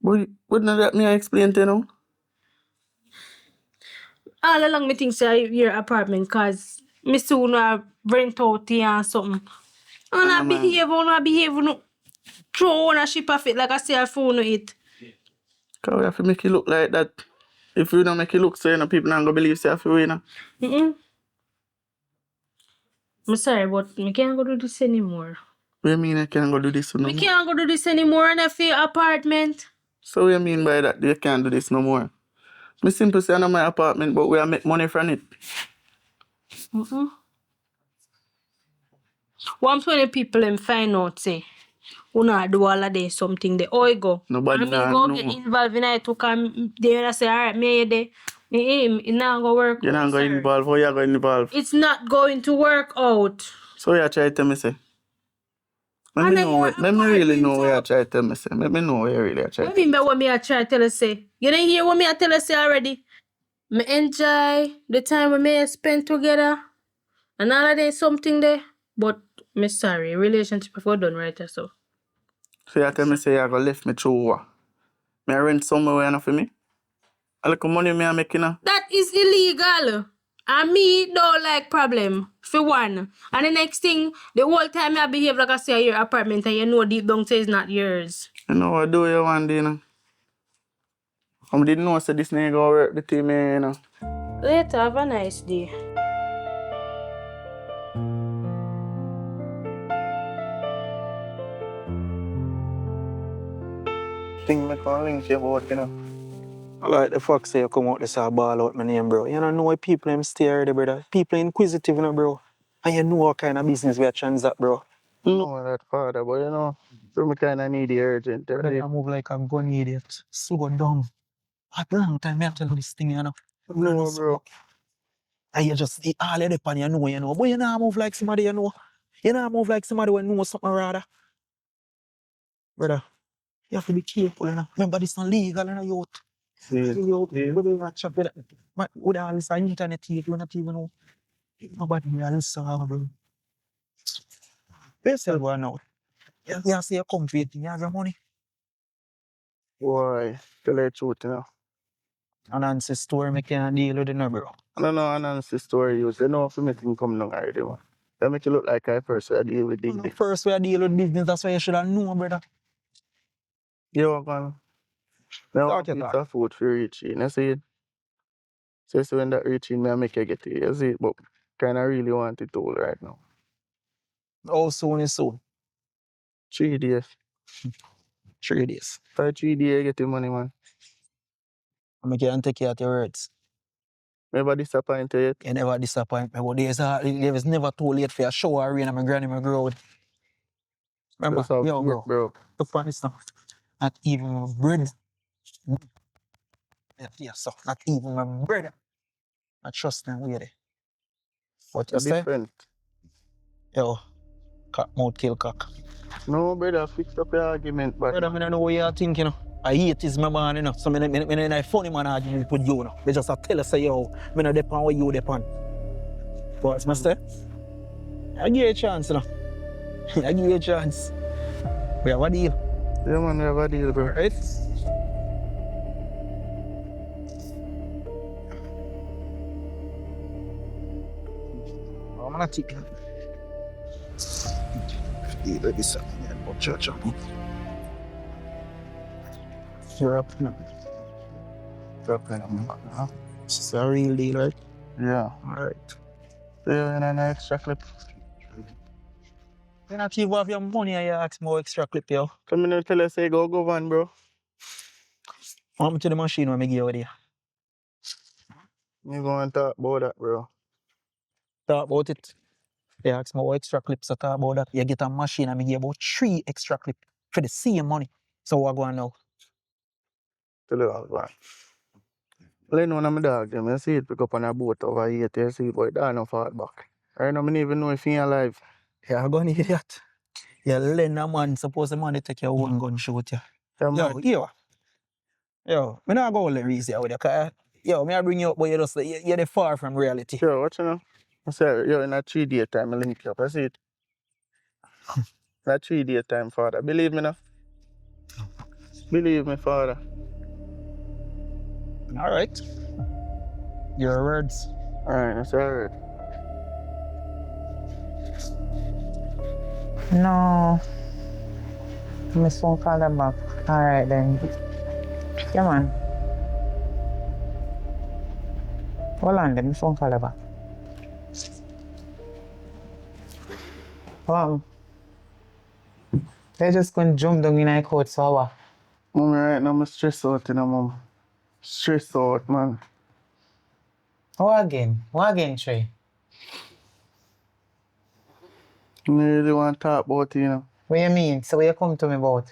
But wouldn't that me I explain to you now? All along me think say your apartment cause me soon rent out here and something. And I behave no throw ownership of it like I say I phone it. Because we have to make it look like that. If we don't make it look so, you know, people not gonna believe say I feel you know. I'm sorry, but me can't go do this anymore. What do you mean I can't go do this no more? Me can't go do this anymore in your apartment. So what do you mean by that? You can't do this no more? Me simple say I know my apartment, but we are make money from it. 120 people them find out say who not do all of this something there. Oh, you go. Nobody And me nah go know. get involved in it to come there and say, all right, me there. It not gonna work You out, not sir. going involved, how you going involved? It's not going to work out. So you try to tell me say. Let And me then know your what, let me really know what you apartment, try to tell me say. Let me know what you really try what to mean by tell me. what me I try to tell you say? You didn't hear what me I tell you say already? Me enjoy the time we may spend together and all of that something there. But me sorry, relationship before done right so. So you tell me say you go left me through what? Me I rent somewhere enough for me? A little money me I make you know? That is illegal. And me don't like problem, for one. And the next thing, the whole time I behave like I say your apartment and you know deep down say it's not yours. You know what do you want, you know? I didn't know say this nigga go work the team, you know. Later, have a nice day. Thing me can link you about, you know. Like the fuck say you come out this a ball out my name, bro. You don't know why people them stay there, brother. People inquisitive, you know, bro. And you know what kind of business we are transact, bro. No, that father, but you know, so me kinda need the urgent. Brother, I move like a gun idiot. Slow down. A long time I tell you this thing, you know. No, bro. And you just all of the pan, you know. But you know move like somebody you know. You know move like somebody who knows something rather. Brother, you have to be careful, you know. Remember this not legal, you know, youth. Youth, we will not chat with that. But with all this internet, you not even know. Nobody real saw, bro. Pay yourself one out. You see you come for it, you have your money. Boy, tell you the truth, you know. And answer story make you deal with it, no, bro. I don't know, Anan's story use. You know, if me thing come down already, man. That make you look like I first I deal with No, this. first we deal with business, that's why you should have known, brother. You know, man. Now, Talk your it's talk. a food for reaching. You see it? So when that reaching, me I make you get it. You see it? But kinda really want it all right now. How soon is soon? 3 days. 3 days. For 3 days, you get the money, man. I make you take care of your words. Never disappoint you yet. You never disappoint me, but there is never too late for a show or rain and my granny my grow. Remember, Just have yo, work, bro. look for this now. Not even my bread. Yeah, so not even my bread. I trust me, we there. What you It's say? different. Yo, cock mouth kill cock. No, brother, fix up your argument, but Brother, I don't know what you're thinking, you know. I hate is my man, you know. So I funny man argument with you, you know. They just tell us, say, yo, I don't depend where you depend. But I say, I give you a chance, you know. I give you a chance. We have a deal. yeah, man, we have a deal, bro. Right? I'm gonna take you. Let me say, church. You're up now. This is a real deal, right? Yeah. Alright. So you're in an extra clip. Then after you have your money and you ask more extra clip, yo. Come in and tell us, say, go on, bro. What to the machine when I give you there? You go and talk about that, bro. Talk about it. They ask me what extra clips to talk about that. You get a machine and I give you about 3 extra clips for the same money. So what go on now? Tell you all, man. Len one of my dog, them, you see it pick up on a boat over here, you see it, boy, that no fall back. Right now, I don't even know if he alive. Yeah, I'm gonna idiot. You lend a man, suppose the man they take your own gun shoot you. Yeah, Yo, man. yo, me not go let reason with you, cause yo, me I bring you up, but you're the far from reality. Sure, what you know? I say, yo, in a 3 day time, I link you up, I see it. In a 3 day time, father. Believe me now. Believe me, father. Alright. Your words. Alright, that's alright. No. My phone call them back. Alright then. Yeah man. Hold on then, my phone call them back. They just gonna jump down in my coat so what? Mommy, right now, I'm stressed out, you know, mom. Stressed out, man. What again? What again, Trey? I really want to talk about it, you know. What you mean? So what you come to me about?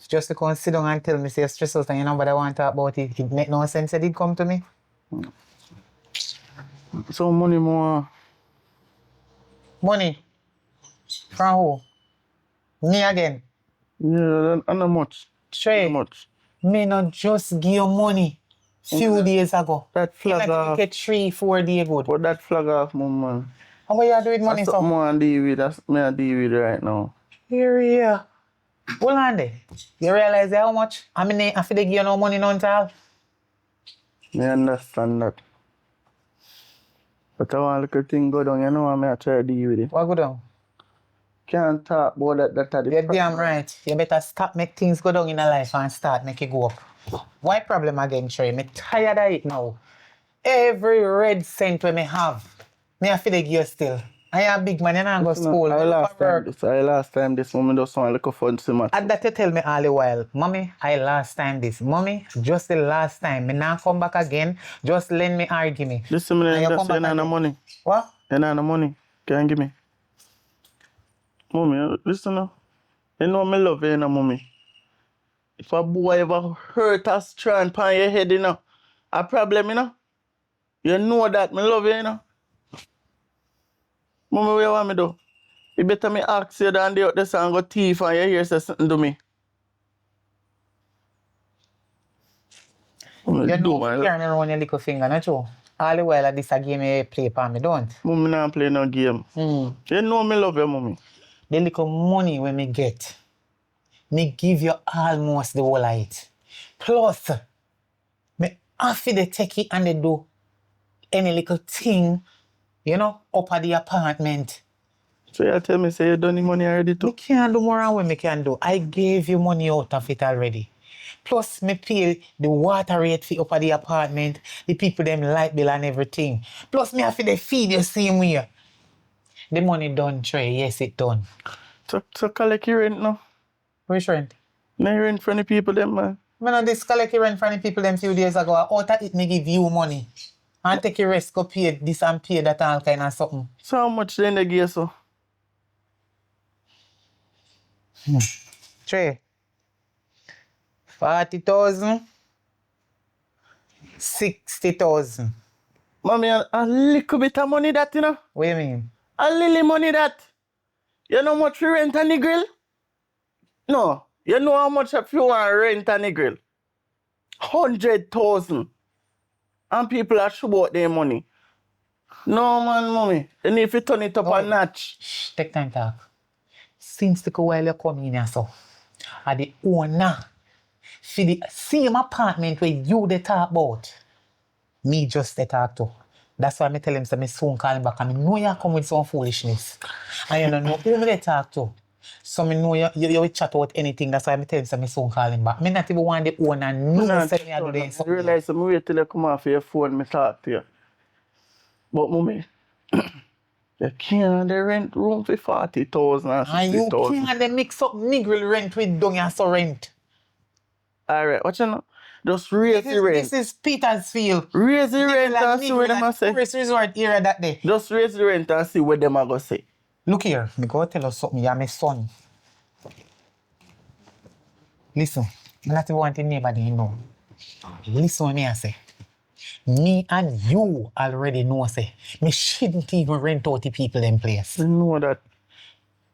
Just to come sit down and tell me say you're stressed out and you nobody want to talk about it. It make no sense you did come to me. So money more. Money? From who? Me again? Yeah, and not much. Trey, Not much. me not just give you money few days ago. That flag off. Get 3-4 days good. But that flag off, man. How what you do with money, That's so? something more I deal with. That's me I deal with right now. Here. Hold on there. You realize how much? I mean, I have to give you no money none at all. Me understand that. But I want a little thing go down, you know, I may try to deal with it. What go down? Can't talk about that. That You're damn right. You better stop make things go down in a life and start make it go up. Why problem again, Trey? Me tired of it now. Every red cent we me have, me have to give you still. I am a big man, you know, go school. I last time this moment just want a little fun so much. And that you tell me all the while, Mommy, I last time this. Mommy, just the last time. Me now come back again. Just lend me, argue me. Listen, me, you don't say no money. What? You know no money. Can you give me? Mommy, listen now. You know me love you, mommy. If a boy ever hurt a strand on your head, you know, a problem, you know. You know that me love you, you know. Mommy, what you want me do? You better me ask you than the other and go thief and you hear say something to me. You know, carry me around your little finger, not true? All the while, this a game you play for me, don't? Mommy, not play no game. You know me love you, mommy. The little money when me get, me give you almost the whole of it. Plus, me have to take it and they do any little thing, you know, up at the apartment. So you tell me, say you done the money already too? Me can't do more than what me can do. I gave you money out of it already. Plus, me pay the water rate for up at the apartment, the people them light bill and everything. Plus, me have to feed you same way. The money done, Trey. Yes, it done. So collect your rent now? Which rent? No rent from the people them, man. Me not this collect your rent from the people them few days ago. Out of it, me give you money. And take your rest, go pay this and pay that all kind of something. So how much then they give so? Trey. 40,000. 60,000. Mommy, a little bit of money that, you know? What do you mean? A little money that. You know how much you rent on the grill? No. You know how much if you want rent on the grill? 100,000. And people are sure about their money. No, man, mommy. You need to turn it up a notch. Shh, take time talk. Since the while you come in here, so, are the owner for the same apartment where you they talk about, me just they talk to. That's why I tell him, so me soon call him back. And I know you come with some foolishness. And you don't know who me they talk to. So I know you will chat about anything. That's why I tell him, so me soon call him back. I not even want the owner know say me I do this. I realize I wait till you come off your phone and talk to you. But mommy, you can't rent room for 40,000 or 60,000. And you can't mix up niggle rent with dung and so rent. Alright, what you know? Just raise the rent. This is Petersfield. Raise the rent and see what them a say. Tourist resort area that day. Just raise the rent and see what them a go say. Look here, me go tell you something. You're my son. Listen, I'm not even wanting anybody to know. Listen what me I say. Me and you already know say me shouldn't even rent out the people in place. You know that.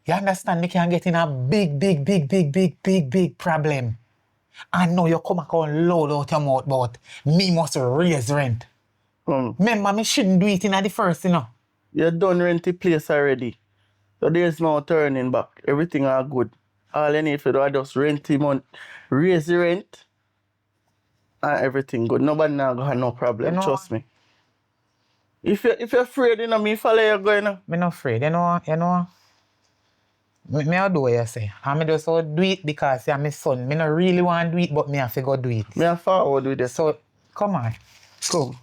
You understand? Me can get in a big problem. And now you come back and loud out your mouth about me must raise rent. Remember, me shouldn't do it in the first, you know. You done rent the place already. So there's no turning back. Everything are good. All you need to do is just rent the month, raise the rent, and everything good. Nobody now gonna have no problem, you know, trust me. If you're afraid, you know, me follow you going. Me not afraid, you know. Me I'll do what you say. And me just so do it because you're my son. Me not really want to do it, but me have to go do it. Me have forward with this. So, come on. Come.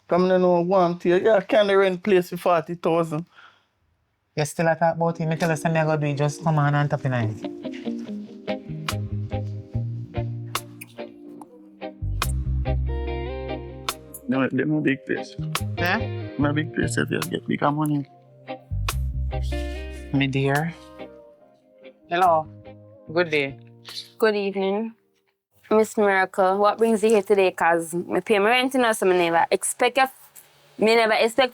Come to know one to you. Yeah, can the rent place for 40,000? You still a talk about it? Me tell you something I go do it. Just come on and tap in it. No, they're no big place. Yeah? No big place if you get bigger money. Me dear. Hello. Good day. Good evening. Miss Miracle, what brings you here today? Cause me pay my rent, you know, so me never expect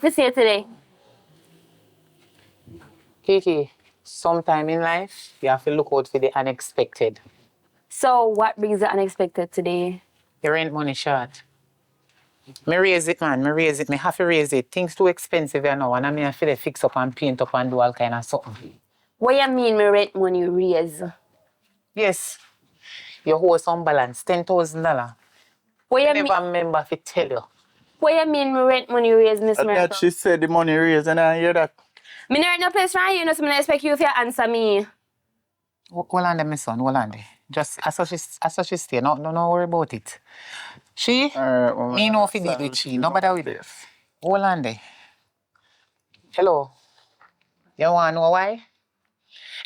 to see you today. Kiki, sometime in life, you have to look out for the unexpected. So what brings the unexpected today? Your rent money short. Me raise it, man. Me raise it. Me have to raise it. Things too expensive you know, and I mean I feel to fix up and paint up and do all kind of something. What you mean me rent money raise? Yes, you owe some balance, $10,000. What I you never mean? remember to tell you. What you mean me rent money raise, Miss That Miracle? she said the money raised, and I hear that. Me not rent no place from you, know, so me not expect you to answer me. Hold on there, my son. Hold on there. Just as such she stay. No worry about it. She, Alright, well, me know if you deal with she. No bother with it. Hold on there. Hello. You want to know why?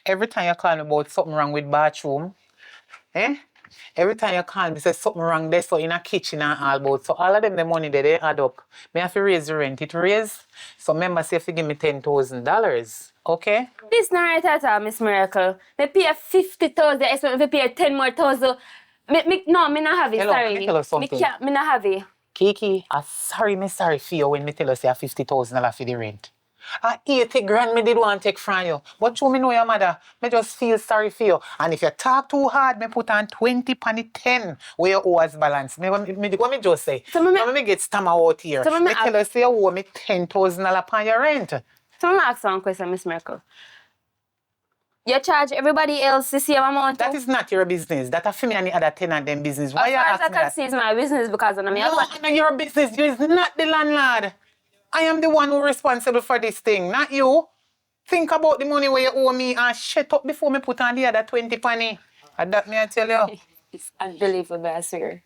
Every time you call me about something wrong with bathroom, every time you call me, say something wrong there, so in a kitchen and all about. So all of them, the money that they add up. Me have to raise the rent. It raise. So member say if you give me $10,000. Okay? This not right at all, Miss Miracle. Me pay 50,000, I expect me to pay 10 more thousand. Me not have it, Hello, sorry. let me tell you something. Me not have it. Kiki, I'm sorry for you when me tell you say $50,000 for the rent. 80 grand me did want to take from you. But you me know your mother, me just feel sorry for you. And if you talk too hard, me put on 20 pan 10 where you owe us balance. What me just say? So me get stammer out here. So me tell you say you owe me $10,000 upon your rent. So I'm ask one question, Miss Miracle. You charge everybody else the same amount? That is not your business. That is for me and the other tenant them business. Why as you far as I asking can that? see, it's my business because I'm No, your business. You is not the landlord. I am the one who responsible for this thing, not you. Think about the money where you owe me and shut up before me put on the other 20 penny. And that me I tell you. It's unbelievable, I swear.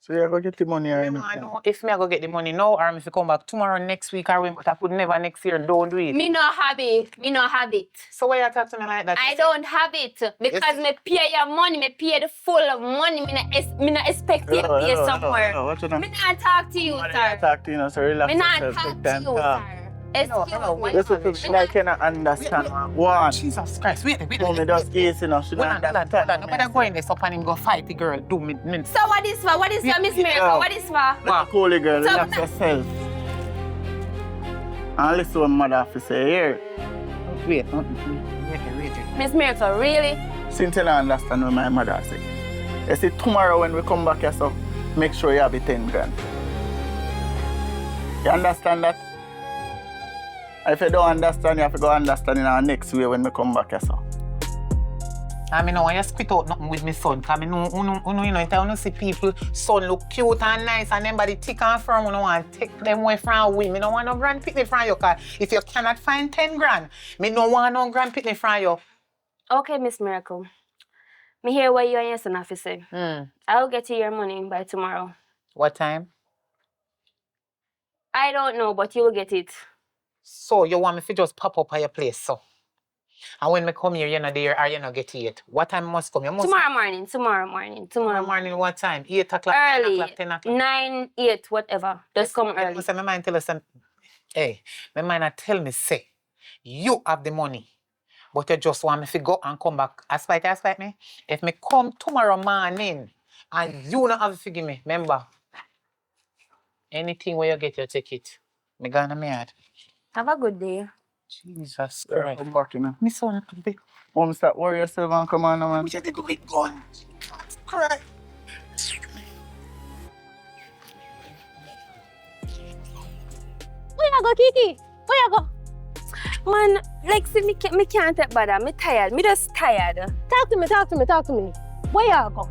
So you go get the money right now. I know if me I go get the money now or if you come back tomorrow next week or when, but I could never next year. Don't do it. Me not have it. So why you talk to me like that? I don't have it because me pay your money, me pay the full of money. Me not expect you to pay somewhere. What's your name? Me not talk to you, I sir. talk to you, so relax Me not yourself. talk Take to time you, talk. sir. Excuse me. This is I cannot understand. What? Jesus Christ, wait. No, me just easy now. She Hold don't on. understand. Nobody go in there up and him go fight the girl. Do me. So what is for? What is for, Miss Miracle? What is for? Cool girl, So- relax yourself. And listen what mother have to say here. Wait. Miss Miracle, really? Since you don't understand what my mother say. You see, tomorrow when we come back here, so make sure you have the 10 grand. You understand that? If you don't understand, you have to go understand in our next way when we come back here, so. I mean, no, I just quit out nothing with my son. Because I know, you know, if I see people, son look cute and nice, and then body thick and firm, I don't want to take them away from we. I don't want no grand picnic from you, because if you cannot find 10 grand, I don't want no grand picnic from you. Okay, Miss Miracle. Me hear what you and your son have to say. I'll get you your money by tomorrow. What time? I don't know, but you will get it. So, you want me to just pop up at your place, so? And when I come here, you're not there or you're not get it. What time must come? You must Tomorrow morning. Tomorrow morning, what time? 8 o'clock, 9 Early. o'clock, 10 o'clock? 9, 8, whatever. Just come early. You say, my mind tell us, hey, my mind not tell me, say, you have the money, but you just want me to go and come back. Aspite me. If me come tomorrow morning and you not have to give me, remember, anything where you get, you take it. Me gonna me yard. Have a good day. Jesus Yeah, Christ. come back, you know. Me son, Mom, start worry yourself and come on, man. we just go with gun. Cry. Where you go, Kiki? Where you go? Man, like, see, me can't take bother. Me tired. Me just tired. Talk to me. Where you go?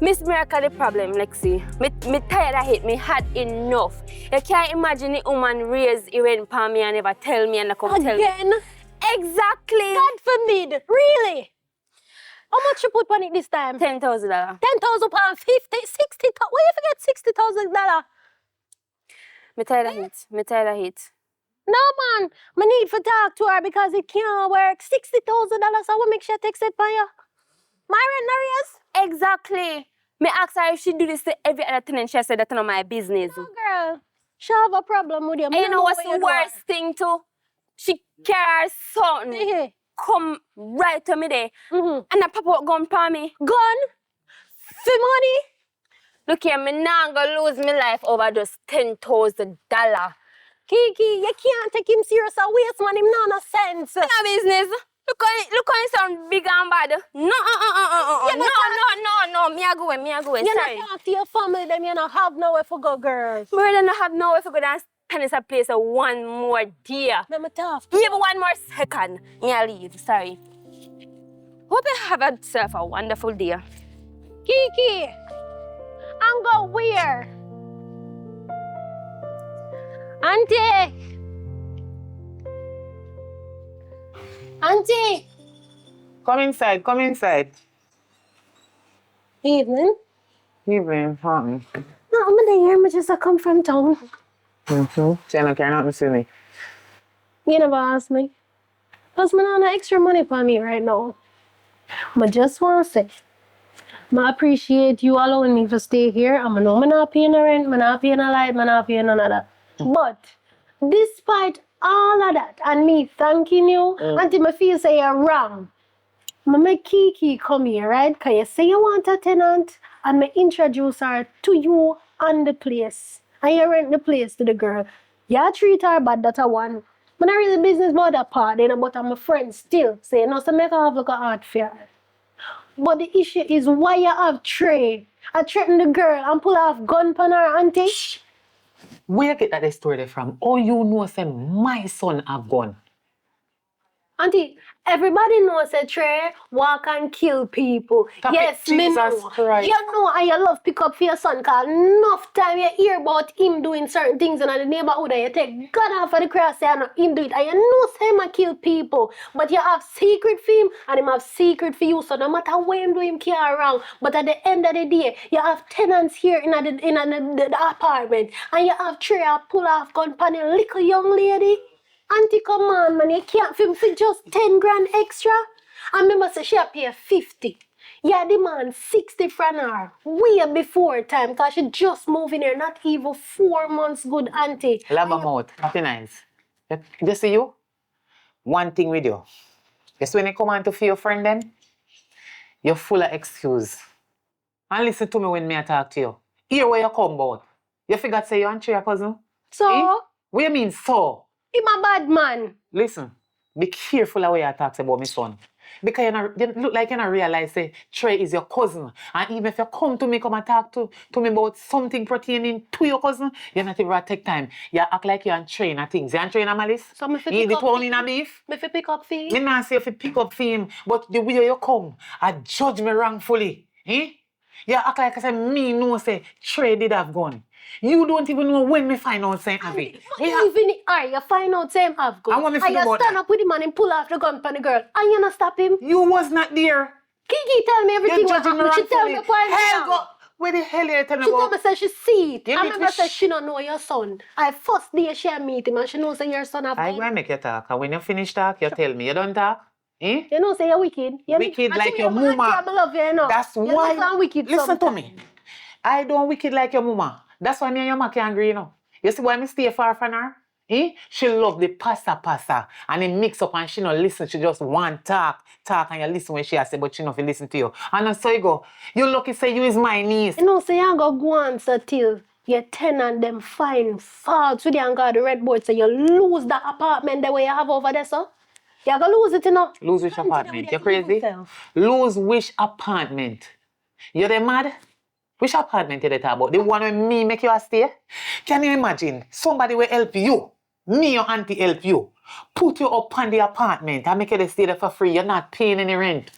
Miss Miracle, the problem, Lexi. Me tired of it. Me had enough. You can't imagine the woman raise rent for me and never tell me and I come tell me. Again? Exactly. God forbid. Really? How much you put on it this time? $10,000. 10,000 pounds, 50, 60. Where you forget $60,000? Me tired of it. No, man. I need to talk to her because it can't work. $60,000. I will make sure I take it for you. My rent no raise? Exactly. Me ask her if she do this to every other tenant. She said that's not my business. No, girl. She have a problem with you. And you know what's the worst thing too? She cares something. Hey, come right to me there and I pop out gun for me. Gun? For money? Look here, me not gonna lose my life over just $10,000. Kiki, you can't take him serious and waste money. Him no sense. No business. Look how it sound big and bad. No, no. Me a go away. You Sorry. not talk to your family, them you not have nowhere for go, girl. Brother, not have nowhere to go and stand in a place one more day. Let me talk. Give me one more second. Me a leave. Sorry. Hope you have yourself a wonderful day. Kiki, I'm go where? Auntie! Auntie! Come inside. Evening. Evening, honey. No, I'm in here. I just come from town. So you don't care nothing to me. You never asked me. Plus, I don't have extra money for me right now. I just want to say, I appreciate you allowing me to stay here. I know I'm not paying the rent, I'm not paying the light, I'm not paying none of that. But despite all of that and me thanking you until I feel say you're wrong, I make Kiki come here, right? Because you say you want a tenant and I introduce her to you and the place. And you rent the place to the girl. You treat her bad, that's a one. But not really business about that part, you know, but I'm a friend still. So you know, so make her have like a heart for her. But the issue is why you have Trey. I threaten the girl and pull off gun on her auntie. Where you get that story there from? Oh, you know, say my son have gun. Auntie, everybody knows that Trey walk and kill people. Stop yes, it, me Jesus know. Christ. You know how you love pick up for your son, cause enough time you hear about him doing certain things in the neighborhood and you take God off of the cross and him do it. And you know say him a kill people. But you have secret for him and him have secret for you. So no matter what him do, him care around. But at the end of the day, you have tenants here in the apartment. And you have Trey pull off gun on a little young lady. Auntie, come on, man, you can't film for just 10 grand extra. I remember say she pay 50. Yeah, demand 60 from her way before time because she just moved in here, not even 4 months good, auntie. Love my mouth, happy nice. You see you? One thing with you. Yes, when you come on to feel your friend then, you're full of excuse. And listen to me when me talk to you. Here where you come about. You forgot say you and your cousin? So? Eh? What you mean so? Him a bad man. Listen, be careful of what you talk about my son. Because you look like you don't realize that Trey is your cousin. And even if you come and talk to me about something pertaining to your cousin, you're not even take time. You act like you're train and things. You're train a malice? So me fi You pick the up one in a beef? Me fi pick up for Me not say if you pick up for him, but the way you come, I judge me wrongfully. Eh? You act like I say me know say Trey did have gun. You don't even know when me find out saying have it. You find out same have gun. I want me to you know about stand that. up with him and pull off the gun from the girl. And you not stop him. You was not there. Kiki tell me everything You're what judging me happened. She tell me wrongfully. point Hell down. go. Where the hell you telling She about? tell me say she see it. You I need remember to say she don't know your son. I first day she meet him and she knows say your son have I gun. go and make you talk. And when you finish talk, you tell me. You don't talk? Eh? You know say you're wicked. Wicked and like to your me, I'm mama. auntie, I love you, you know. That's You why. look like wicked Listen to sometimes. me. I don't wicked like your mama. That's why me and your mama can't agree, you know. You see why me stay far from her? Eh? She love the passa. And it mix up and she don't listen. She just want talk and you listen when she has say, but she don't listen to you. And so you go. You lucky say you is my niece. You know, say you go on so till your tenant them find faults with you and got the red board so you lose the apartment the way you have over there, so. You go lose it, you know. Lose which apartment? You crazy? Lose which apartment? You the mad? Which apartment you talk about? The one where me make you a stay? Can you imagine? Somebody will help you. Me, your auntie help you. Put you up on the apartment and make you stay there for free. You're not paying any rent.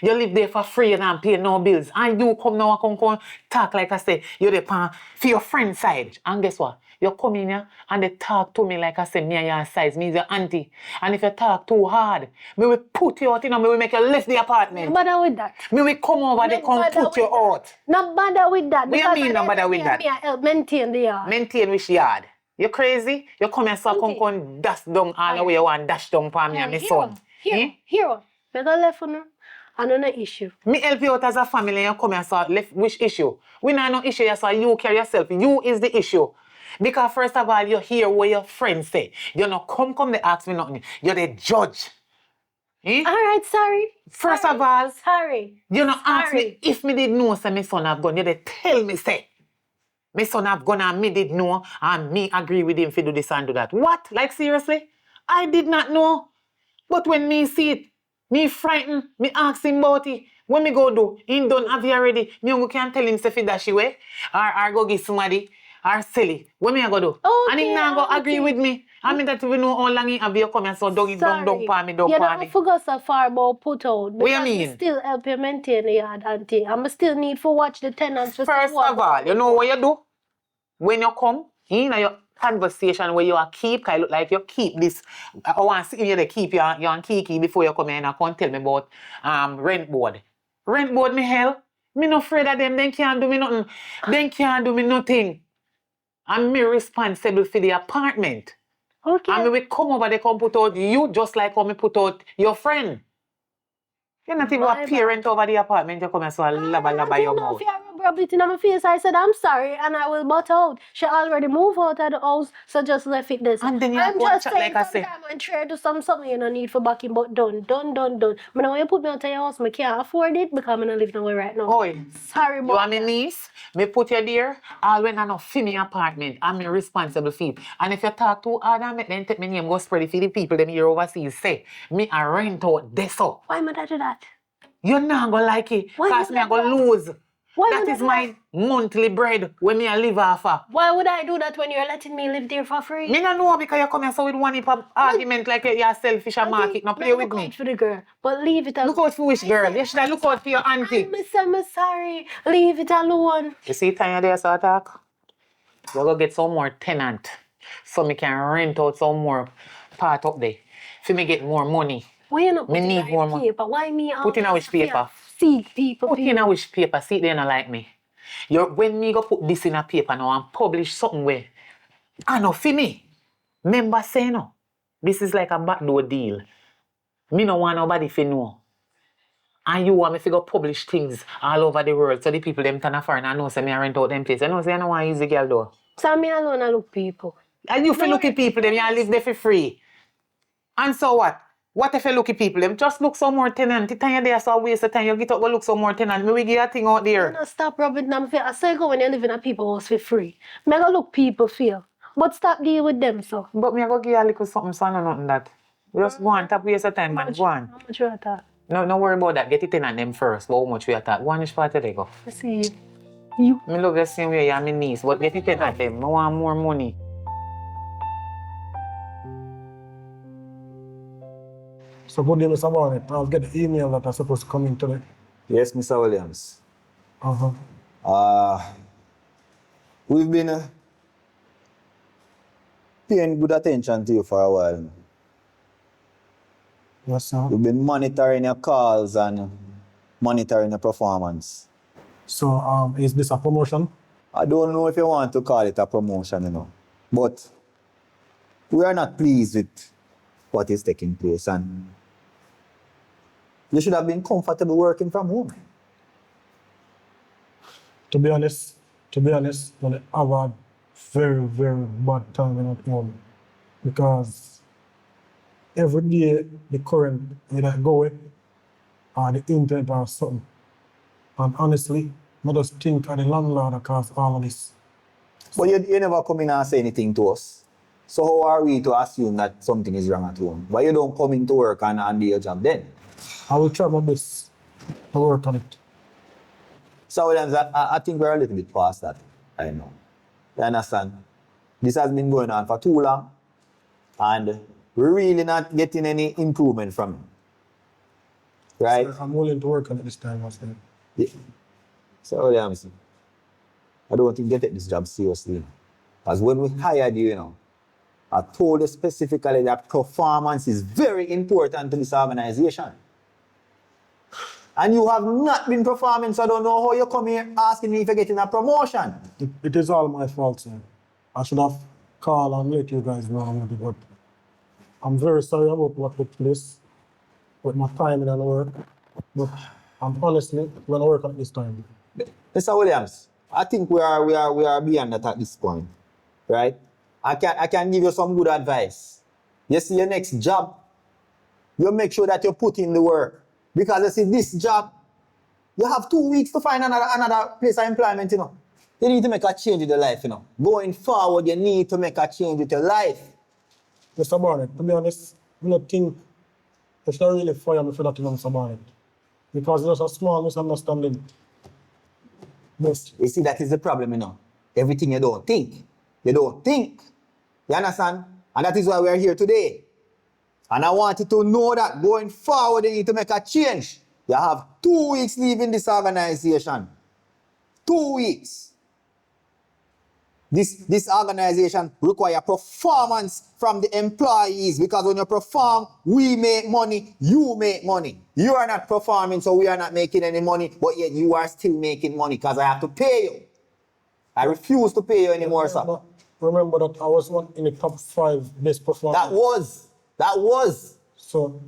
You live there for free and not paying no bills. And you come now and come talk like I say, you're the pan for your friend's side. And guess what? You come in here and they talk to me like I say, me and your size, me is your auntie. And if you talk too hard, me will put you out, you know, me will make you leave the apartment. No bother with that. Me will come over, they come put you out. No bother with that. What you mean no bother with that? Me help maintain the yard. Maintain which yard? You crazy? You come here so come dash down all the way you want dash down for me and my son. Here. Me go left for now. I know no issue. Me help you out as a family and you come here so left which issue? We not no issue so you carry yourself. You is the issue. Because first of all, you hear what your friends say. You not come they ask me nothing. You're the judge. Eh? All right, sorry. First of all, Sorry. you know, ask me Sorry. if me did know say my son have gun. You dey tell me say my son have gun and me did know and me agree with him to do this and do that. What? Like seriously? I did not know. But when me see it, me frightened, me ask him about it. When me go do, he done have you already. Me uncle can tell him say fi dash away or go give somebody or sell it. What me I go do? Okay, And he not go agree with me. I mean that we know how long he have you come and so don't pa me, don't You pa don't me. forget so far about put out. What you Because mean? we still help you maintain the yard, auntie. And we still need to watch the tenants. just First walk of all, out. you know what you do? When you come, in your conversation where you are keep, I look like you keep this. I want to see you to keep your kiki before you come in and come tell me about rent board. Rent board me hell. Me no afraid of them. They can't do me nothing. They can't do me nothing. I'm me responsible for the apartment. Okay. And me will come over, they come put out you just like how me put out your friend. You're not even a parent over the apartment. You come and so laba your mouth. Rub it in my face. I said, I'm sorry, and I will butt out. She already moved out of the house, so just left it there. And then you I'm go and just chat saying, like I say. sometimes I'm trying to do something you don't need for backing, but done. But now when you put me out of your house, I can't afford it because I'm not living nowhere right now. Oi, Sorry, you but are my niece, me put you there, all when I know for me apartment, I'm responsible for it. And if you talk too hard and make them take my name, go spread it for the people them here overseas, say, me I rent out this up. why am I do that? You're not gonna like it, Why because would me I I go do that? lose. Why That would I is do my monthly bread when me I live off of. Why would I do that when you're letting me live there for free? Me no know because you come here so with one heap of argument like you're selfish and market, no play with Look me. out for the girl, but leave it alone. Look out for which girl? You should look out for your auntie. I'm sorry. Leave it alone. You see time there so talk? We're gonna get some more tenant so me can rent out some more part up there. For me get more money. Why you not Me putting need more money. paper? Why me Put in a which paper? See people. Put in a which paper? See they don't like me. When me go put this in a paper now and publish something where I know for me. Remember say no. This is like a backdoor deal. Me no want nobody to know. And you want me to go publish things all over the world so the people them turn a foreign and know say me I rent out them place. You know say I don't want easy girl though. So me alone I look people. And you feel lucky people them, you live there for free. And so what? What if you lucky people them? Just look some more tenant. The time you're there so waste of time, you get up go look some more tenant. Me we give you a thing out there. No, stop rubbing them face. I say go when you live in a people house for free. Me go look people feel. But stop deal with them so. But me I go give you a little something so no nothing that. Just go on, tap waste of time man. Go on. How much you at that? No worry about that. Get it in on them first. But how much we attack? Go on which part they go. I see you. Me love the same way you're my niece, but get it in on them. I want more money. So good day, Mr. Barnett. I'll get the email that I'm supposed to come in today. Yes, Mr. Williams. Uh-huh. We've been paying good attention to you for a while now. Yes, sir. We've been monitoring your calls and monitoring your performance. So, is this a promotion? I don't know if you want to call it a promotion, you know, but we are not pleased with what is taking place, and you should have been comfortable working from home. To be honest, well, I have a very, very bad time at home because every day the current either go away or the internet or something. And honestly, I just think of the landlord that caused all of this. But you never come in and say anything to us. So how are we to assume that something is wrong at home? Why you don't come into work and do your job then? I will try my best to work on it. So Williams, I think we're a little bit past that. I know. You understand? This has been going on for too long, and we're really not getting any improvement from it. Right? So I'm willing to work on it this time, I said. Yeah. So Williams, I don't think you take this job seriously. Because when we hired you, you know, I told you specifically that performance is very important to this organization. And you have not been performing, so I don't know how you come here asking me if you're getting a promotion. It is all my fault, sir. I should have called and let you guys know maybe, but I'm very sorry about what took place with my timing and work. But I'm honestly going to work at this time. Mr. Williams, I think we are beyond that at this point, right? I can give you some good advice. You see your next job, you make sure that you put in the work. Because you see, this job, you have 2 weeks to find another place of employment, you know. You need to make a change in your life, you know. Going forward, you need to make a change with your life. Mr. Barnett, to be honest, I don't think it's not really fire me for that, Mr. Barnett. Because there's a small misunderstanding. Yes. You see, that is the problem, you know. Everything you don't think. You don't think. You understand? And that is why we are here today. And I want you to know that going forward, you need to make a change. You have 2 weeks leaving this organization. 2 weeks. This organization requires performance from the employees, because when you perform, we make money, you make money. You are not performing, so we are not making any money, but yet you are still making money because I have to pay you. I refuse to pay you anymore, sir. Remember that I was one in the top 5 best performers. That was. So,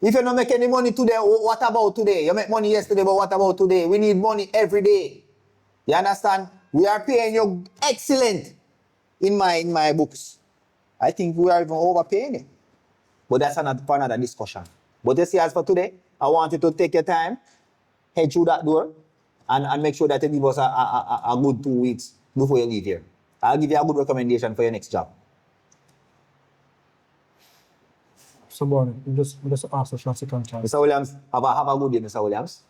if you don't make any money today, what about today? You make money yesterday, but what about today? We need money every day. You understand? We are paying you excellent in my books. I think we are even overpaying it. But that's for another discussion. But you see, as for today, I want you to take your time, head through that door, and make sure that you give us a good 2 weeks before you leave here. I'll give you a good recommendation for your next job. So, Barnett, we just ask for a second chance. Mr. Williams, have a good day, Mr. Williams.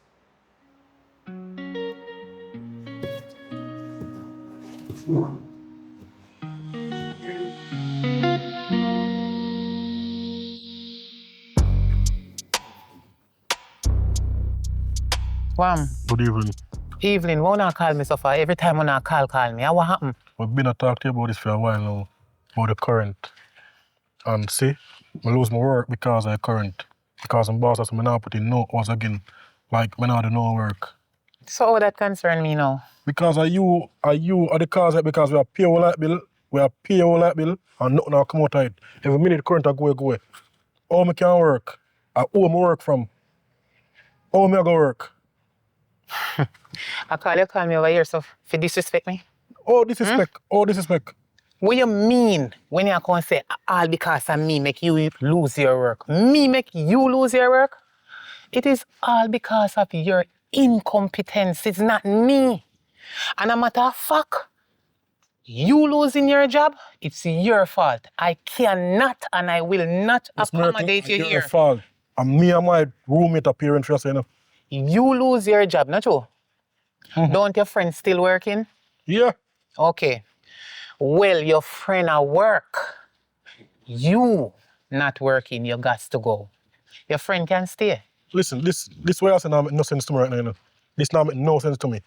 Wham. Good evening. Evening, why not call me so far? Every time when I call me. What happened? We've been talking to you about this for a while now, about the current. And see, I lose my work because of the current. Because my boss has me now put in no hours again. Like, I now do no work. So how that concern me now? Because are you the cause of it, because we are pay all that bill, and nothing will come out of it. Every minute the current will go. How me can work? Who me work from? How me I go work? I call me over here so for disrespect me? Oh, disrespect. Oh, disrespect. What you mean when you come and say all because of me make you lose your work? Me make you lose your work? It is all because of your incompetence. It's not me. And a matter of fact, you losing your job, it's your fault. I cannot and I will not accommodate you it's here. your fault. And me and my roommate appearing for us, you know. You lose your job, not you? Mm-hmm. Don't your friend still working? Yeah. Okay. Well, your friend at work. You not working, you got to go. Your friend can stay. Listen, this way I say now make no sense to me right now, you know. This now make no sense to me.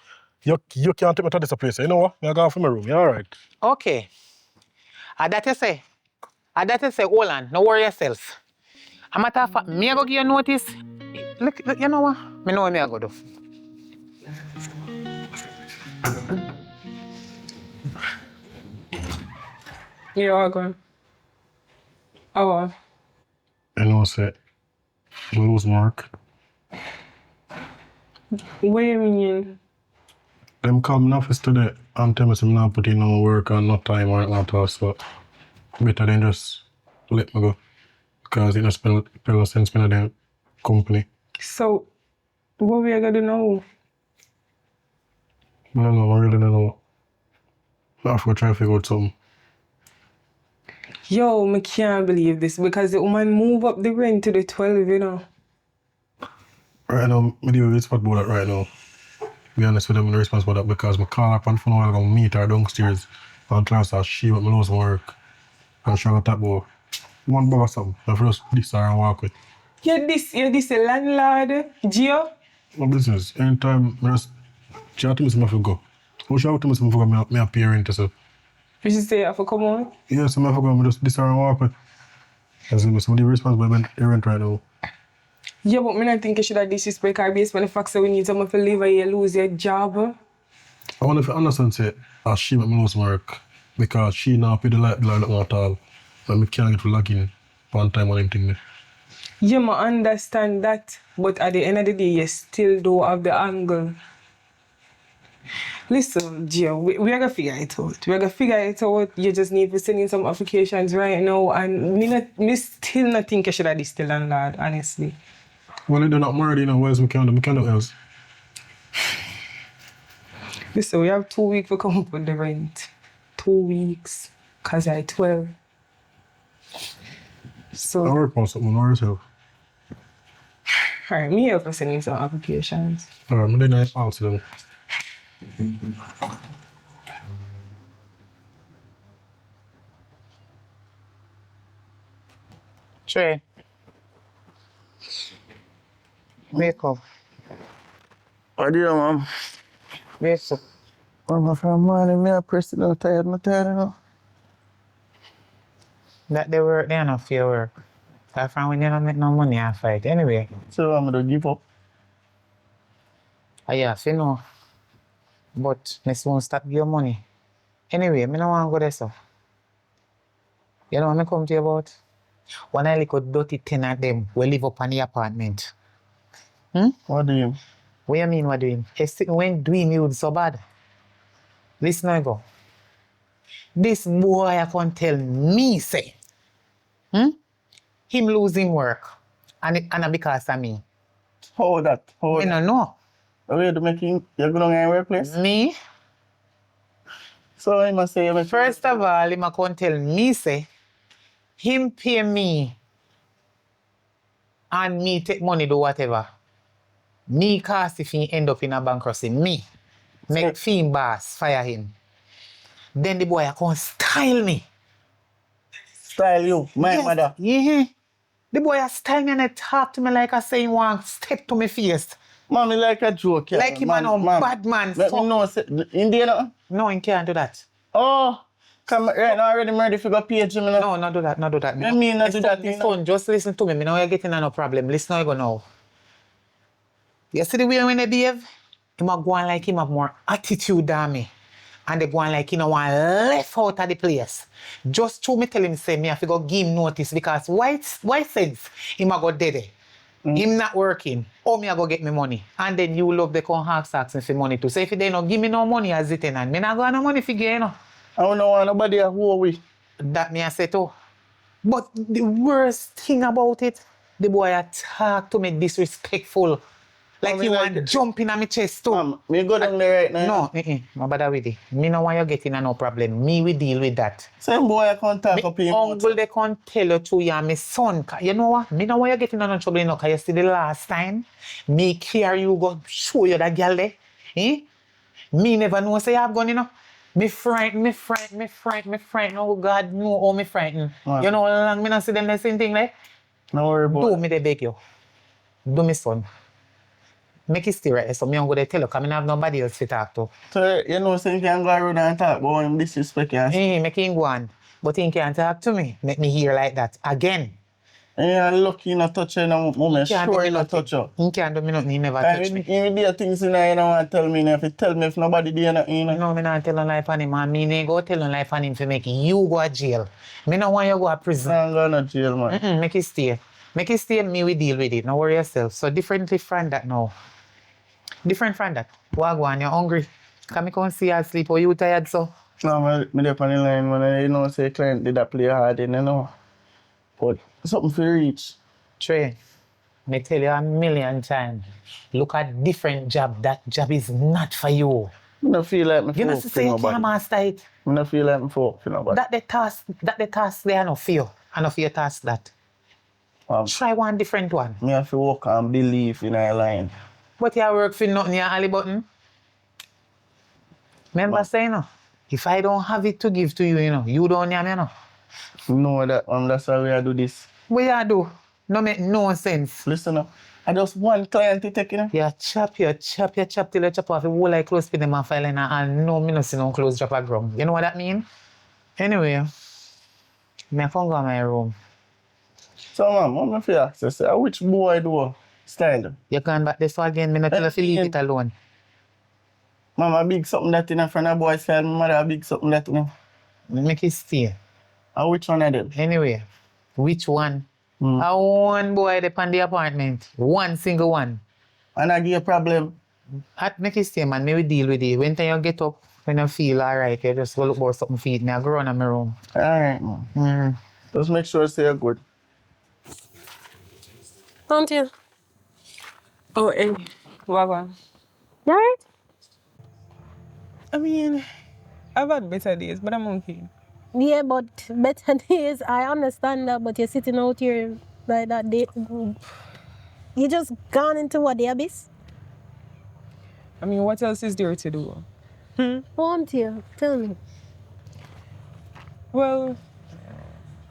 You can't take me to this place. You know what? I go from my room. You all right? Okay. That you say, hold on, no worry yourself. A matter of fact, me I go give you notice. Look, you know what? Me know what me I go do. You are going. Oh. You know, say, I lose my work. What do you mean? Them come in office today and tell me I'm not putting no work and no time or not all, so better than just let me go. Because it just spend no sense in the company. So, what we are going to do now? I don't know, I really don't know. I have to try to figure out something. Yo, I can't believe this because the woman move up the rent to the 12, you know. Right now, I deal with this about that right now. Be honest with them, I'm responsible for that because I call her on the phone while I go meet her downstairs and try to start she want me lose my work. And she got that about one bag or something. I first this her and walk with. You're this a landlord, Gio? My business. Anytime I just chat to me, I have to go. How she have to me, I have to go, my parent, so. You should say I have to come on? Yes, I have to go, I just this her and walk with. As in, somebody responsible for my parent right now. Yeah, but I think you should have disrespect her based on the fact that we need someone to leave and you lose your job. I want to understand, say, she make me lose my work because she now pay the light bill or at all. And I can't get to log in one time on anything. Yeah, I understand that, but at the end of the day, you still don't have the angle. Listen, Gio, we are gonna figure it out. We are gonna figure it out. You just need to send in some applications right now, and me still not think you should have this still landlord, honestly. Well, they do not murder, you know, what else we can do? We can do else. Listen, we have 2 weeks to come up with the rent. 2 weeks, cause I 12. So, I work on something more yourself. alright, me help us send in some applications. Alright, but then I answer them. Trey. Wake up. What do you, mom? Wake up. I'm from morning, me a person, I'm tired, you know. That they work, they are not fair work. That from when you don't make no money, I fight. Anyway, So I'm gonna give up. I have to know. But next won't stop your money. Anyway, me no want to go there, so. You know what I come to you about? One I little dirty tenant them we live up in the apartment. What do you? What you mean what doing? When doing you so bad? Listen I go. This boy I can tell me say, him losing work. And it because of me. How that? How I that? don't know. Are you making, you're going to workplace? Me? So I must say, First of all, him a come tell me say, him pay me and me take money do whatever. Me cast if he end up in a bankruptcy. Me. Make Fiend boss fire him. Then the boy a come style me. Style you, my Yes. mother. Yeah. The boy a style me and they talk to me like I say he want step to me face. Mommy like a joke. Like him a bad man. Let me know, Indian? No, he can't do that. Oh, come right now already ready if you go page him. No, not do that, not do that. I mean, not do that. Son, just listen to me. Me know you're getting no problem. Listen how you go now. You see the way when they behave? Him a go on like him have more attitude than me. And they go on like he no want left out of the place. Just to me tell him say me have to go give him notice because why sense him a go dead. Him not working. Or me a go get me money. And then you love the come ask me for money too. So if they don't give me no money as it and me not go no money figure, you know. I don't want nobody who we. That me I say too. But the worst thing about it, the boy attack to me disrespectful. Like he want to jump in on my chest too. Me go down there right now. No, no bother with it. Me no want you getting no problem. Me we deal with that. Same boy I can't talk up him. Uncle they can't tell you to you and my son. You know what? Me no want you getting no trouble enough. Cause you see the last time, me carry you go show you that girl there. Eh? Me never know say you have gun, you know. Me frightened. Oh God, no, oh me frightened. What? You know how long me not see them the same thing like? No worry about Do it. me they beg you. Do me son. Make it stay right so me don't go there tell you because I have nobody else to talk to. So you know so you can go around and talk about him disrespect you. Make him go on. But he can't talk to me. Make me hear like that. Again. And you're lucky not touch you in a moment. Sure you not touch you. He can't do me nothing. He never touch me. If there are things in there you don't want to tell me. If you tell me if nobody there nothing, you know. No, me not tell on life on him. And me ain't go tell on life on him to make you go to jail. Me no want you go to prison. I'm going to jail, man. Make it stay. Make it stay and me we deal with it. No worry yourself. So differently from that now. Different from that. Wagwan, you're hungry. Come me come see you sleep or you tired so? No, me there on the line when you know say client did that play hard in, you know. But something for reach. Trey, me tell you a million times. Look at different job. That job is not for you. I don't feel like me You know folk to for say you nobody. can't master it. I don't feel like me folk for nobody. That the task they are not for you. And not for your task that. Try one different one. Me have to work and believe in our line. But you work for nothing, you Ali button. Remember saying, no, if I don't have it to give to you, you know, you don't have me, you know. You know that, that's why we do this. What you do? No make no sense. Listen up. I just one client to take, you know. You chop till you chop off the whole like close pin them and file and no, me no see no close drop a ground. You know what that mean? Anyway, me come go to my room. So, man, what me feel? So, say, which boy do style? You gone back this one again, me not tell you to leave it alone. Mama big something that in front of boy style, my mother big something that in. Make it stay. And which one of them? Anyway, which one? I one boy up on the apartment. One single one. And I give you a problem. Hat make it stay, man. Maybe deal with it. When time you get up, when you feel alright, you just go look for something feed me. I go run in my room. Alright, man. Just make sure say you're good. Auntie, Oh, hey. Wagwan. you alright? I mean, I've had better days, but I'm okay. Yeah, but better days, I understand that, but you're sitting out here like that. You just gone into what, the abyss? I mean, what else is there to do? Auntie, tell me. Well,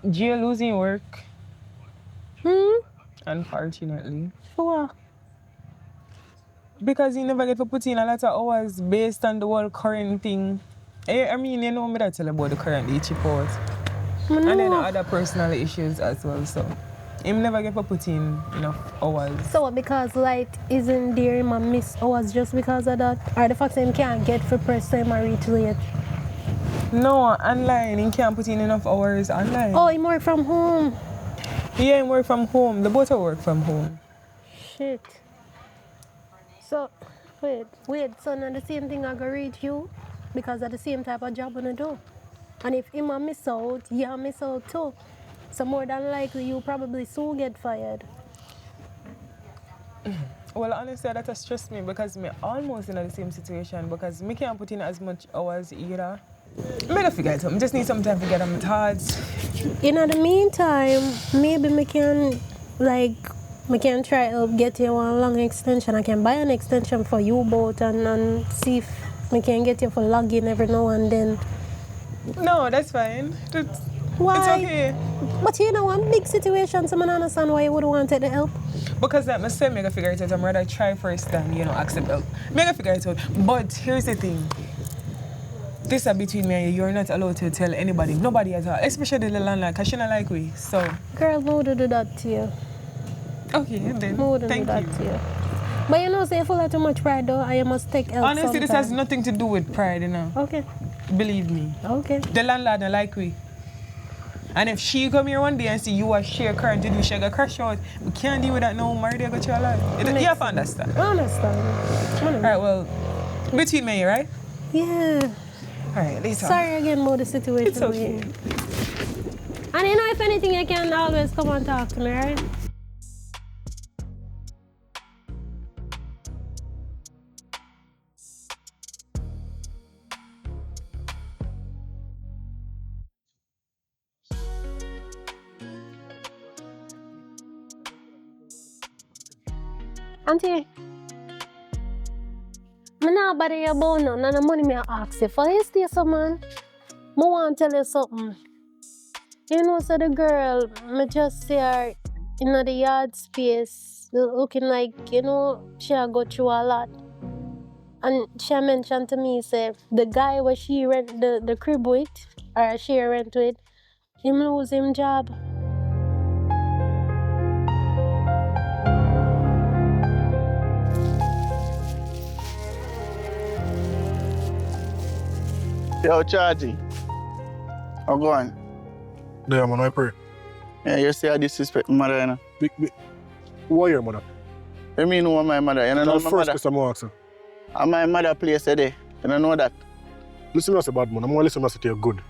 Gia losing work, unfortunately. What? Because he never get to put in a lot of hours based on the whole current thing. I mean, you know me that tell about the current day chip out. And then other personal issues as well, so him never get to put in enough hours. So what, because light isn't there, him miss hours just because of that? Or the fact that him can't get for press time or reach late? No, online, he can't put in enough hours online. Oh, he work from home. Yeah, he work from home. The both work from home. Shit. So, wait, so now the same thing I go reach you? Because of the same type of job I do. And if him a miss out, you miss out too. So more than likely you probably soon get fired. Well, honestly, that has stressed me because me almost in the same situation because me can't put in as much hours either. I gotta figure it out. I just need some time to get on my thoughts. In the meantime, maybe me can try to get you one long extension. I can buy an extension for you both and see if we can get you for login every now and then. No, that's fine. Why? It's okay. But you know, one big situation, so I don't understand why you would want to take the help. Because like I said, I gotta figure it out. I'm rather try first than, accept help. I gotta figure it out. But here's the thing. This is between me and you. You're not allowed to tell anybody. Nobody at all. Especially the landlord, because she not like we. So. Girl, who would do that to you? Okay, then. Who would do Thank that you. to you? But you know, say full of too much pride though, I must take help. Honestly, this has nothing to do with pride, Okay. Believe me. Okay. The landlord don't like we. And if she come here one day and see you are share current to do, she gonna crash out. We can't deal with that now, Marty, I got you alive. You have to understand. I understand. Alright, well, between me, right? Yeah. Alright, later. Sorry again about the situation. It's okay. And you know, if anything, you can always come and talk to me, right? Auntie, I'm not bother you about none of the money I ask you for. You stay some man. I want to tell you something. You know, so the girl, I just see her in the yard space, looking like, she a go through a lot. And she mentioned to me, say, the guy where she rent the crib with, or she rent with, him lose him job. Yo, Chargy. How go on? Yeah, man, I pray. Yeah, you say I disrespect my mother, you know? Who are your mother? You mean who my mother? You don't know That's my first mother? question I'm asking. And my mother place today. You don't know that? Listen to us, bad man. I'm going to listen to you good.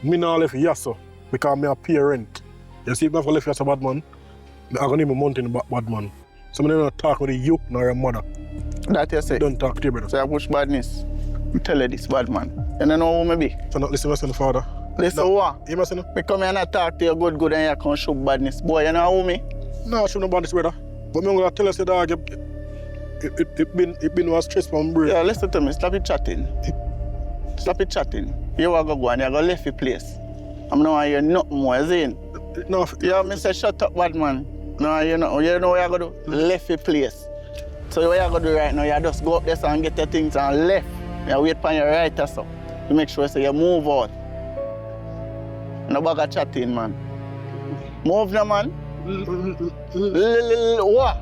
Me not left you, so, because I'm a parent. You see, if I left you as a bad man, I'm going to name a mountain bad man. So I'm not talk with you nor your mother. That you say? Don't talk to your brother. So I push badness. You tell her this bad man. You don't know who me be? So not listen to my father. Listen no. what? You must know? Me come here and I talk to you good and you come show badness. Boy, you know who me? No, I shouldn't about this, brother. But I'm going to tell you, dog, it been a stress from brain. Yeah, listen to me. Stop it chatting. Stop it chatting. You are going to go and you're going to leave your place. I'm not going to hear nothing more, is it? No. Yeah, me say shut up, bad man. No, you know what you're going to do? Left your place. So what you're going to do right now, you just go up there and get your things and left. You wait for your right or so. You make sure so you move out. No bag of chatting, man. Move now, man. What?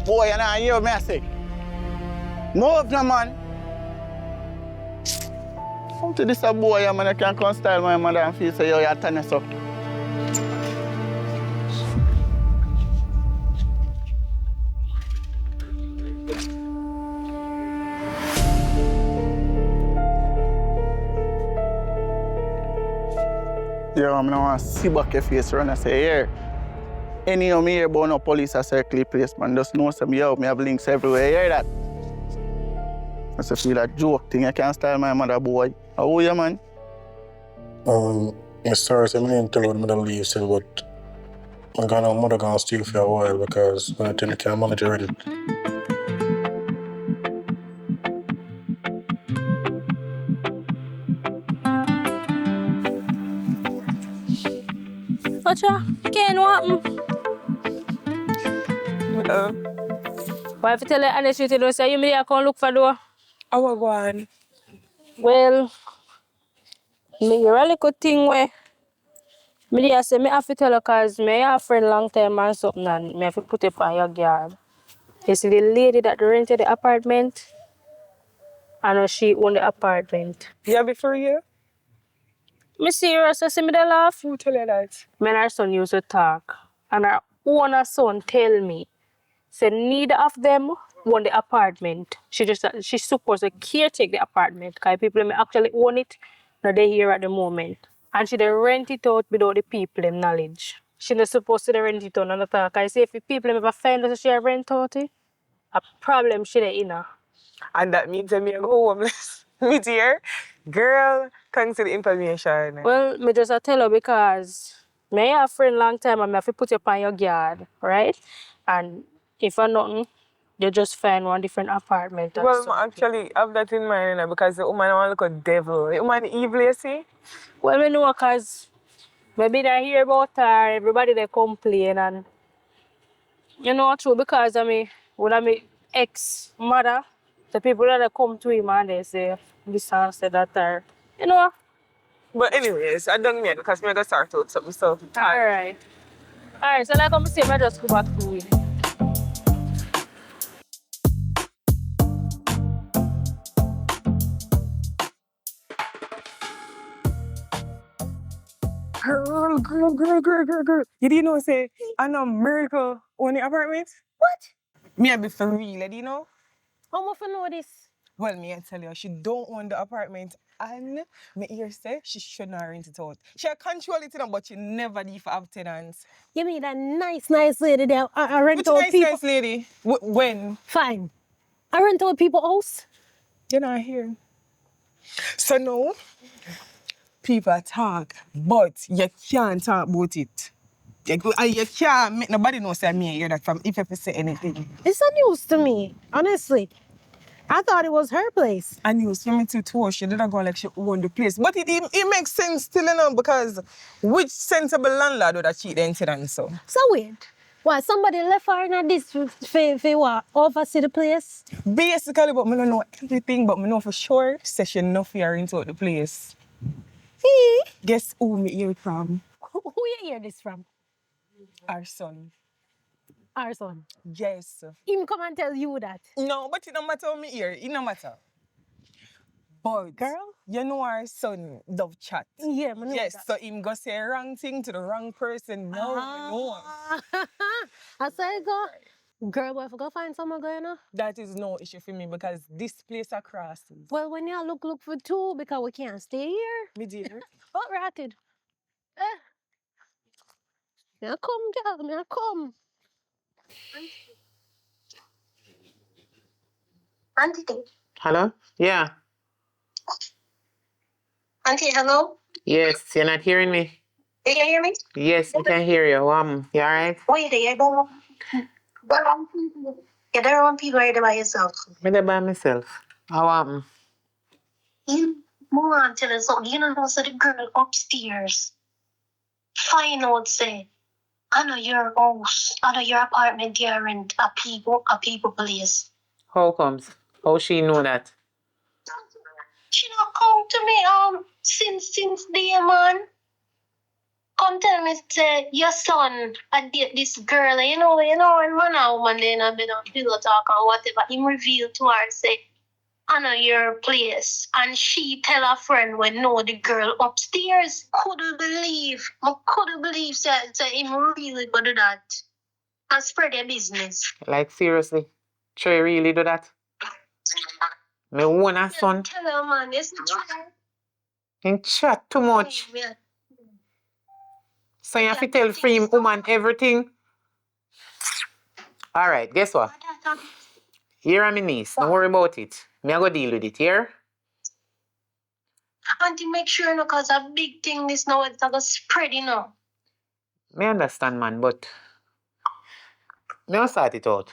Boy, you not hear me I say. Move now, man. Come to this boy, man. I can come style my mother and feel say you're a tenant, so. Yo, I don't want to see back your face run and say, here. Any of me here about no police a circle the place, man. Just know some yo, me have links everywhere. You hear that? I just feel that joke thing. I can't style my mother boy. How are you, man? I'm sorry, so I didn't tell you what I'm leave still, but I'm gonna mother gonna steal for a while because I think I can't manage already. Watcha, Ken, what happened? Why if you tell you honest truth, you don't say you may come look for door? I will go on. Well, me hear a little thing where me dey say me have to tell you cause me have a friend long time and something and me have to put it on your guard. You see the lady that rented the apartment, I know she own the apartment. Yeah, before you? Me serious, I see me dey laugh. Who tell you that? Me and her son used to talk and her owner son tell me say neither of them own the apartment. She's supposed to caretake the apartment because people may actually own it, now they here at the moment. And she dey rent it out without the people in knowledge. She not supposed to dey rent it out and talk. I say if the people ever find out that she rent out it, a problem she dey in her. And that means that me go homeless. Me dear. Girl, thanks for the information. Well, me just tell her because me have a friend long time and me have to put you on your guard, right? And if for nothing, you just find one different apartment. Well, I actually have that in mind because the woman want to look a devil. The woman evil, you see? Well, me know because maybe they hear about her, everybody they complain and you know true because of me, one of my ex-mother, the people that they come to him and they say this and say that or, you know. But anyways, I don't mean because me going to start out something, so. Alright, so like I'm saying, I just go back to it. Girl. You didn't know, say, I know Miracle own the apartment? What? Me, I be for real, do you know? How much you know this? Well, me, I tell you, she don't own the apartment. And me hear say she should not rent it out. She control it, but she never leave for have tenants. You mean that nice lady there? I rent Which out nice, people. nice lady? When? Fine. I rent out people's house. You're not here. So now, people talk, but you can't talk about it. You can't make nobody know say me hear that from if you say anything. It's a news to me, honestly. I thought it was her place. And you see me too, she didn't go like she owned the place. But it makes sense still, you know, because which sensible landlord would have cheat the tenant so? So weird. Why, somebody left her in this for what? Oversee the place? Basically, but I don't know everything, but I know for sure say she not fear into the place. Guess who me hear it from? Who you hear this from? Our son. Our son. Yes. Him come and tell you that. No, but it no matter how me hear, it no matter. But girl, you know our son love chat. Yeah, I know yes, that. so him go say a wrong thing to the wrong person. No, no. I said go. Girl, boy, if I go find someone going on. That is no issue for me because this place across. Well, when you look for two because we can't stay here. Me dear. What ratted? Now come, girl, now come. Auntie. Hello? Yeah. Auntie, hello? Yes, you're not hearing me? You can hear me? Yes, I can hear you. You alright? Wait, you don't you don't want people right there by yourself. I'm there by myself. How You move on to the song. You know, so the girl upstairs. Find out, say, I know your house, I know your apartment, you rent a people place. How comes? How she know that? She not come to me since day, man. Come tell me, say, your son, I date this girl, you know, when man and woman, they not been on pillow talk or whatever, him reveal to her, say, I know your place. And she tell her friend when know the girl upstairs. Couldn't believe, say him really go do that. And spread their business. Like seriously? Trey really do that? Me one son. Tell her, man, it's not true. In chat too much. So you have to tell free woman everything? All right, guess what? Here are my niece. Don't worry about it. Me I go deal with it, here? Auntie, make sure, no, cause a big thing this now, it's gonna spread, you know. Me understand, man, but me will sort it out.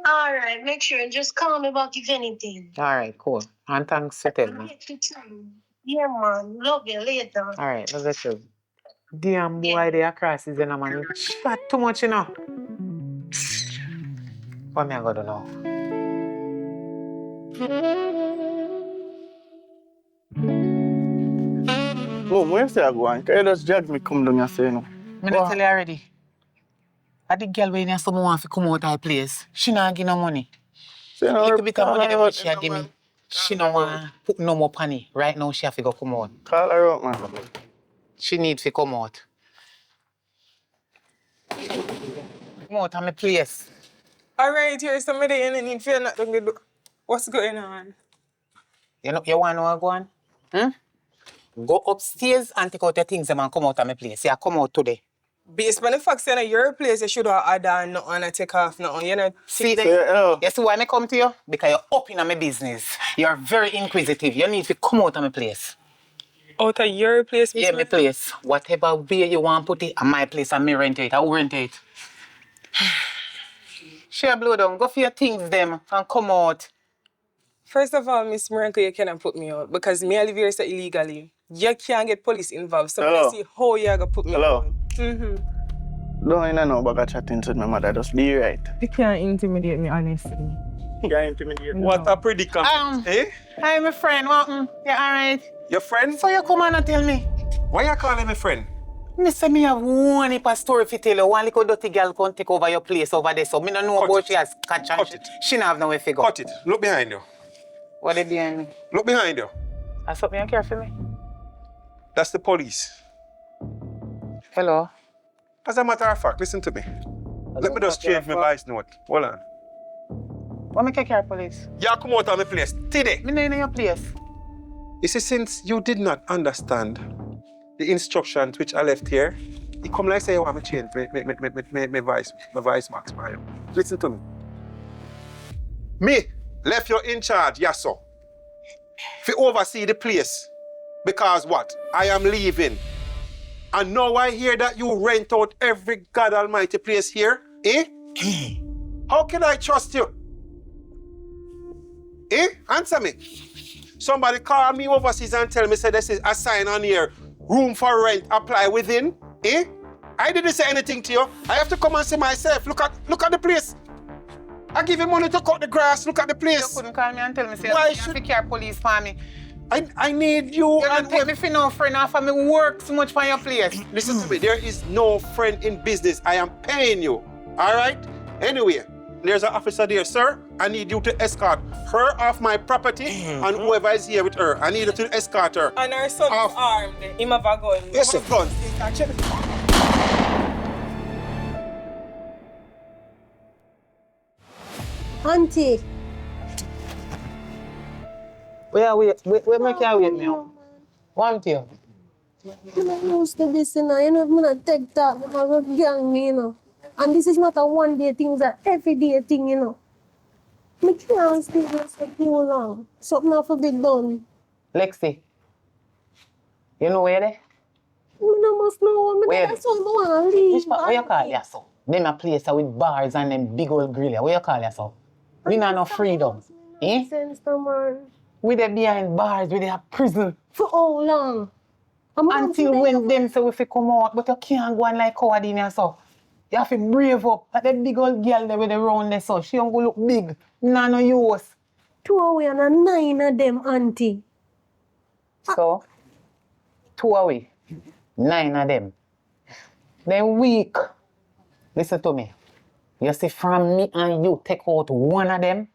All right, make sure and just call me back if anything. All right, cool. And thanks for telling me. Yeah, man. Love you later. All right, let's get you. Damn boy, they are crosses in a man. Chat too much, you know. What me I gotta do now? Oh, where say I go on? Can you just judge me come down and say no? Me not tell you already. I the girl when someone want to come out of her place. She not give no money. Say no, Little bit of money call her she out, give me. man. She no want put no more money. Right now she have to go come out. Call her out, man. She need to come out. Come out of my place. All right, here's somebody in and feel not going to do. What's going on? You know, you want to know what go on? Go upstairs and take out your things and come out of my place. Yeah, come out today. Based on the fact that your place, you should have had on nothing and take off nothing. You know, See, hello. you see why I come to you? Because you're up in my business. You're very inquisitive. You need to come out of my place. out of your place, Yeah, my place. Whatever way you want to put it, my place and me rent it. I will rent it. Share blow down. Go for your things, them, and come out. First of all, Miss Miracle, you cannot put me out because me I live here so illegally. You can't get police involved. So let's see how you're going to put me out. Don't you know about chatting to my mother, just be right. You can't intimidate me, honestly. You can't intimidate me. What a predicament, eh? Hi, my friend. What? You alright? Your friend? So you come on and tell me. Why you calling me friend? Me say me have one heap of story to tell you. One little dirty girl come take over your place over there. So me don't know about she has catch and she don't have no way to go. Cut it. Look behind you. What is behind me? Look behind you. That's what me care for me. That's the police. Hello. As a matter of fact, listen to me. Let me just change my voice note. Hold on. What make you care police? You come out of my place today. Me know in your place. You see, since you did not understand the instructions which I left here, you come like say you want me to change my voice box for you. Listen to me. Me left you in charge, yes sir. To oversee the place. Because what? I am leaving. And now I hear that you rent out every God Almighty place here, eh? How can I trust you? Eh? Answer me. Somebody call me overseas and tell me, say this is a sign on here, room for rent, apply within, eh? I didn't say anything to you. I have to come and see myself. Look at the place. I give you money to cut the grass. Look at the place. You couldn't call me and tell me, say, Why you have to care police for me. I need you. You don't take me for no friend after me work so much for your place. Listen to me, there is no friend in business. I am paying you, all right? Anyway, there's an officer there, sir. I need you to escort her off my property and whoever is here with her. I need you to escort her. And her son is armed. Him have a gun. Yes, a gun. Auntie. Where make you wait me up? One thing. I'm not used to this, you know. You know, I'm not take talk because of gang me, you know. And this is not a one-day thing, it's an everyday thing, you know. I can't stay here for too long. Something have to be done. Lexi, you know where they? I must know. That's why I want to leave. What you call yourself? Them a place with bars and them big old grill. What you call yourself? We not no freedom. Eh? Sense, man. We there behind bars, we there at prison. For how long? Until when them say we fi come out, but you can't go on like coward in here, so. You have to brave up. Like that big old girl there with the round there, so she don't go look big. No use. 2 away and 9 of them, auntie. So, 2 away, 9 of them. Then weak. Listen to me. You see, from me and you take out 1 of them,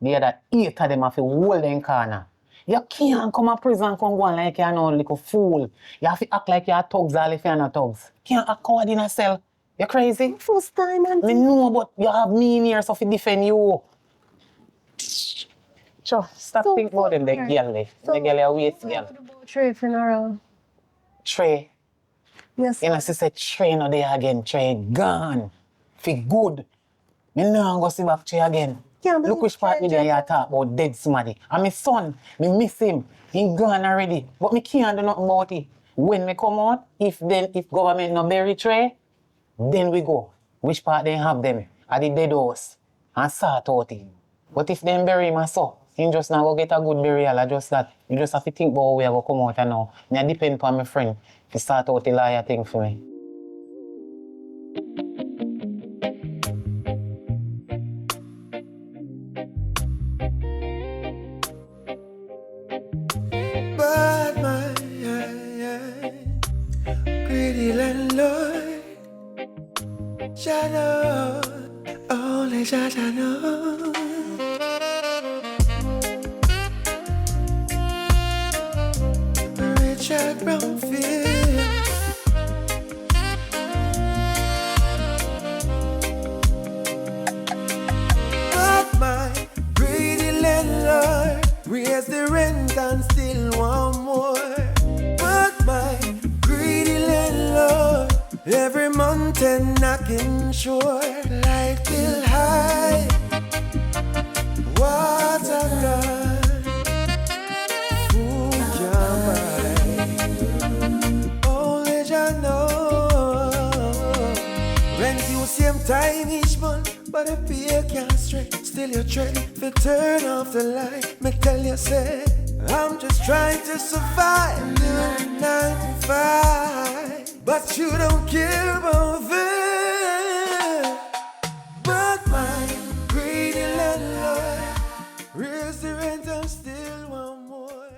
the other 8 of them have to hold in corner. You can't come to prison come go on like you're no little fool. You have to act like you're thugs all if you're not thugs. Can't act coward in a cell. You crazy? First time, auntie. Me know, but you have me in here so to defend you. Sure, stop So thinking about them, the girl. The girl is a waste girl. What about Trey funeral? Trey. Yes. You know, she said, Trey no there again, Trey gone. For good. Me no go see back Trey again. Can't Look believe which part Trey video you just- talk about dead somebody. And my son, me miss him. He gone already. But me can't do nothing about it. When me come out, if government no bury Trey, then we go. Which part they have them? At the dead house. And sort out it. But if them bury him so, he just now go get a good burial. I just that. You just have to think about where I go come out and now. Me depend upon my friend to start out the lawyer thing for me. But my greedy landlord, Jah only Jah know. Richard Brownfield. But my greedy landlord raise the rent and still want more. But my greedy landlord every month and knocking sure. Light bill high, water gone, food can't buy. Only Jah know. Rent you same time each month, but the pay can't stretch. Still you try to turn off the light. Me tell you say, I'm just trying to survive till 95. But you don't care about that. But my greedy landlord raise the rent and still want more.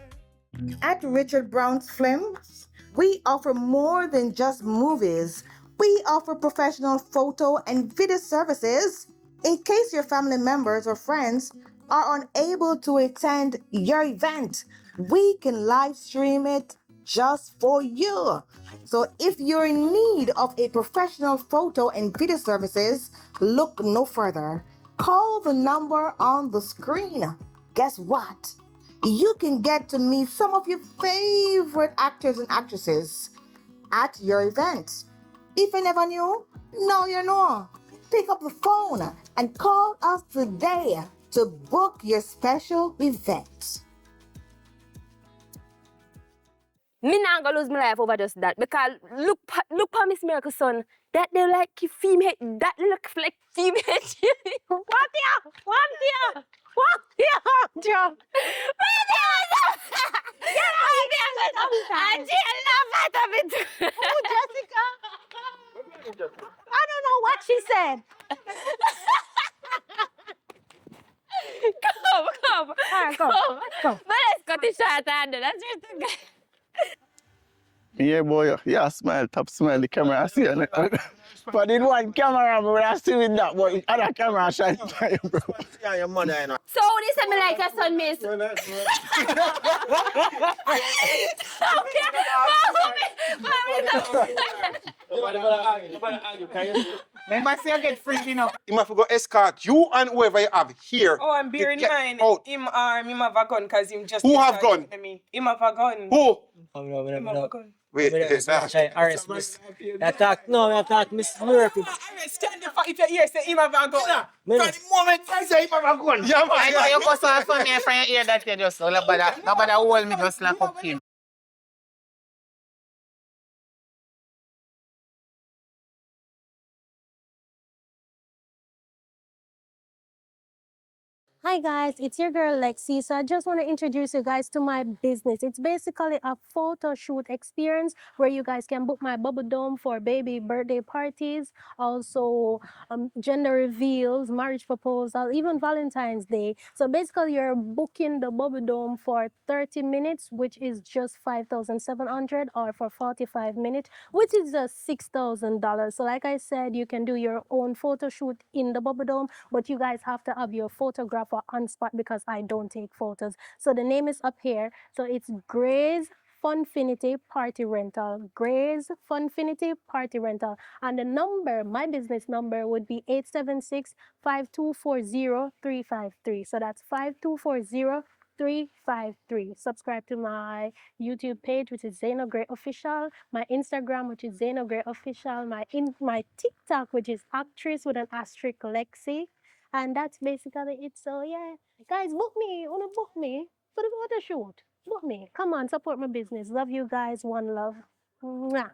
At Richard Brown's Films, we offer more than just movies. We offer professional photo and video services. In case your family members or friends are unable to attend your event, we can live stream it just for you. So if you're in need of a professional photo and video services, look no further. Call the number on the screen. Guess what? You can get to meet some of your favorite actors and actresses at your event. If you never knew, now you know. Pick up the phone and call us today to book your special event. Me not gonna lose my life over just that because look for Miss Miracle's son. That they like female. That look like female. What here? Joe? Oh, Jessica. I don't know what she said. Come. Alright, go. But let's cut it short and that's just a guy. Yeah, boy. Yeah, smile, top smile. The camera I see you. But in one camera, but I see with that, but other camera shine by you, bro. Yeah, your mother, you know. So this is me like a son, miss. Remember, say you get free, you know. You must go escort you and whoever you have here. Oh, and bear in to get mind, out. him have a gun because him just... Who have gun? Me. Him have a gun. Who? Him have a gun. Wait, Arrest Miss. Attack Miss Miracle. Stand the fuck if you hear say him have a gun. From the moment I say him have a gun. Yeah, man. I know you go so from me from your ear that you just nobody hold me just like up him. Hi guys, it's your girl Lexi. So I just want to introduce you guys to my business. It's basically a photo shoot experience where you guys can book my bubble dome for baby birthday parties, also gender reveals, marriage proposal, even Valentine's Day. So basically you're booking the bubble dome for 30 minutes, which is just $5,700, or for 45 minutes, which is just $6,000. So like I said, you can do your own photo shoot in the bubble dome, but you guys have to have your photographer on spot because I don't take photos. So the name is up here. So it's Gray's Funfinity Party Rental. Gray's Funfinity Party Rental. And the number, my business number, would be 876-5240353. So that's 5240 353. Subscribe to my YouTube page, which is Zeno Gray Official, my Instagram, which is Zeno Gray Official, my TikTok, which is actress with an asterisk Lexi. And that's basically it. So yeah, guys, book me. Wanna book me for the photo shoot? Book me. Come on, support my business. Love you guys. One love. Mwah.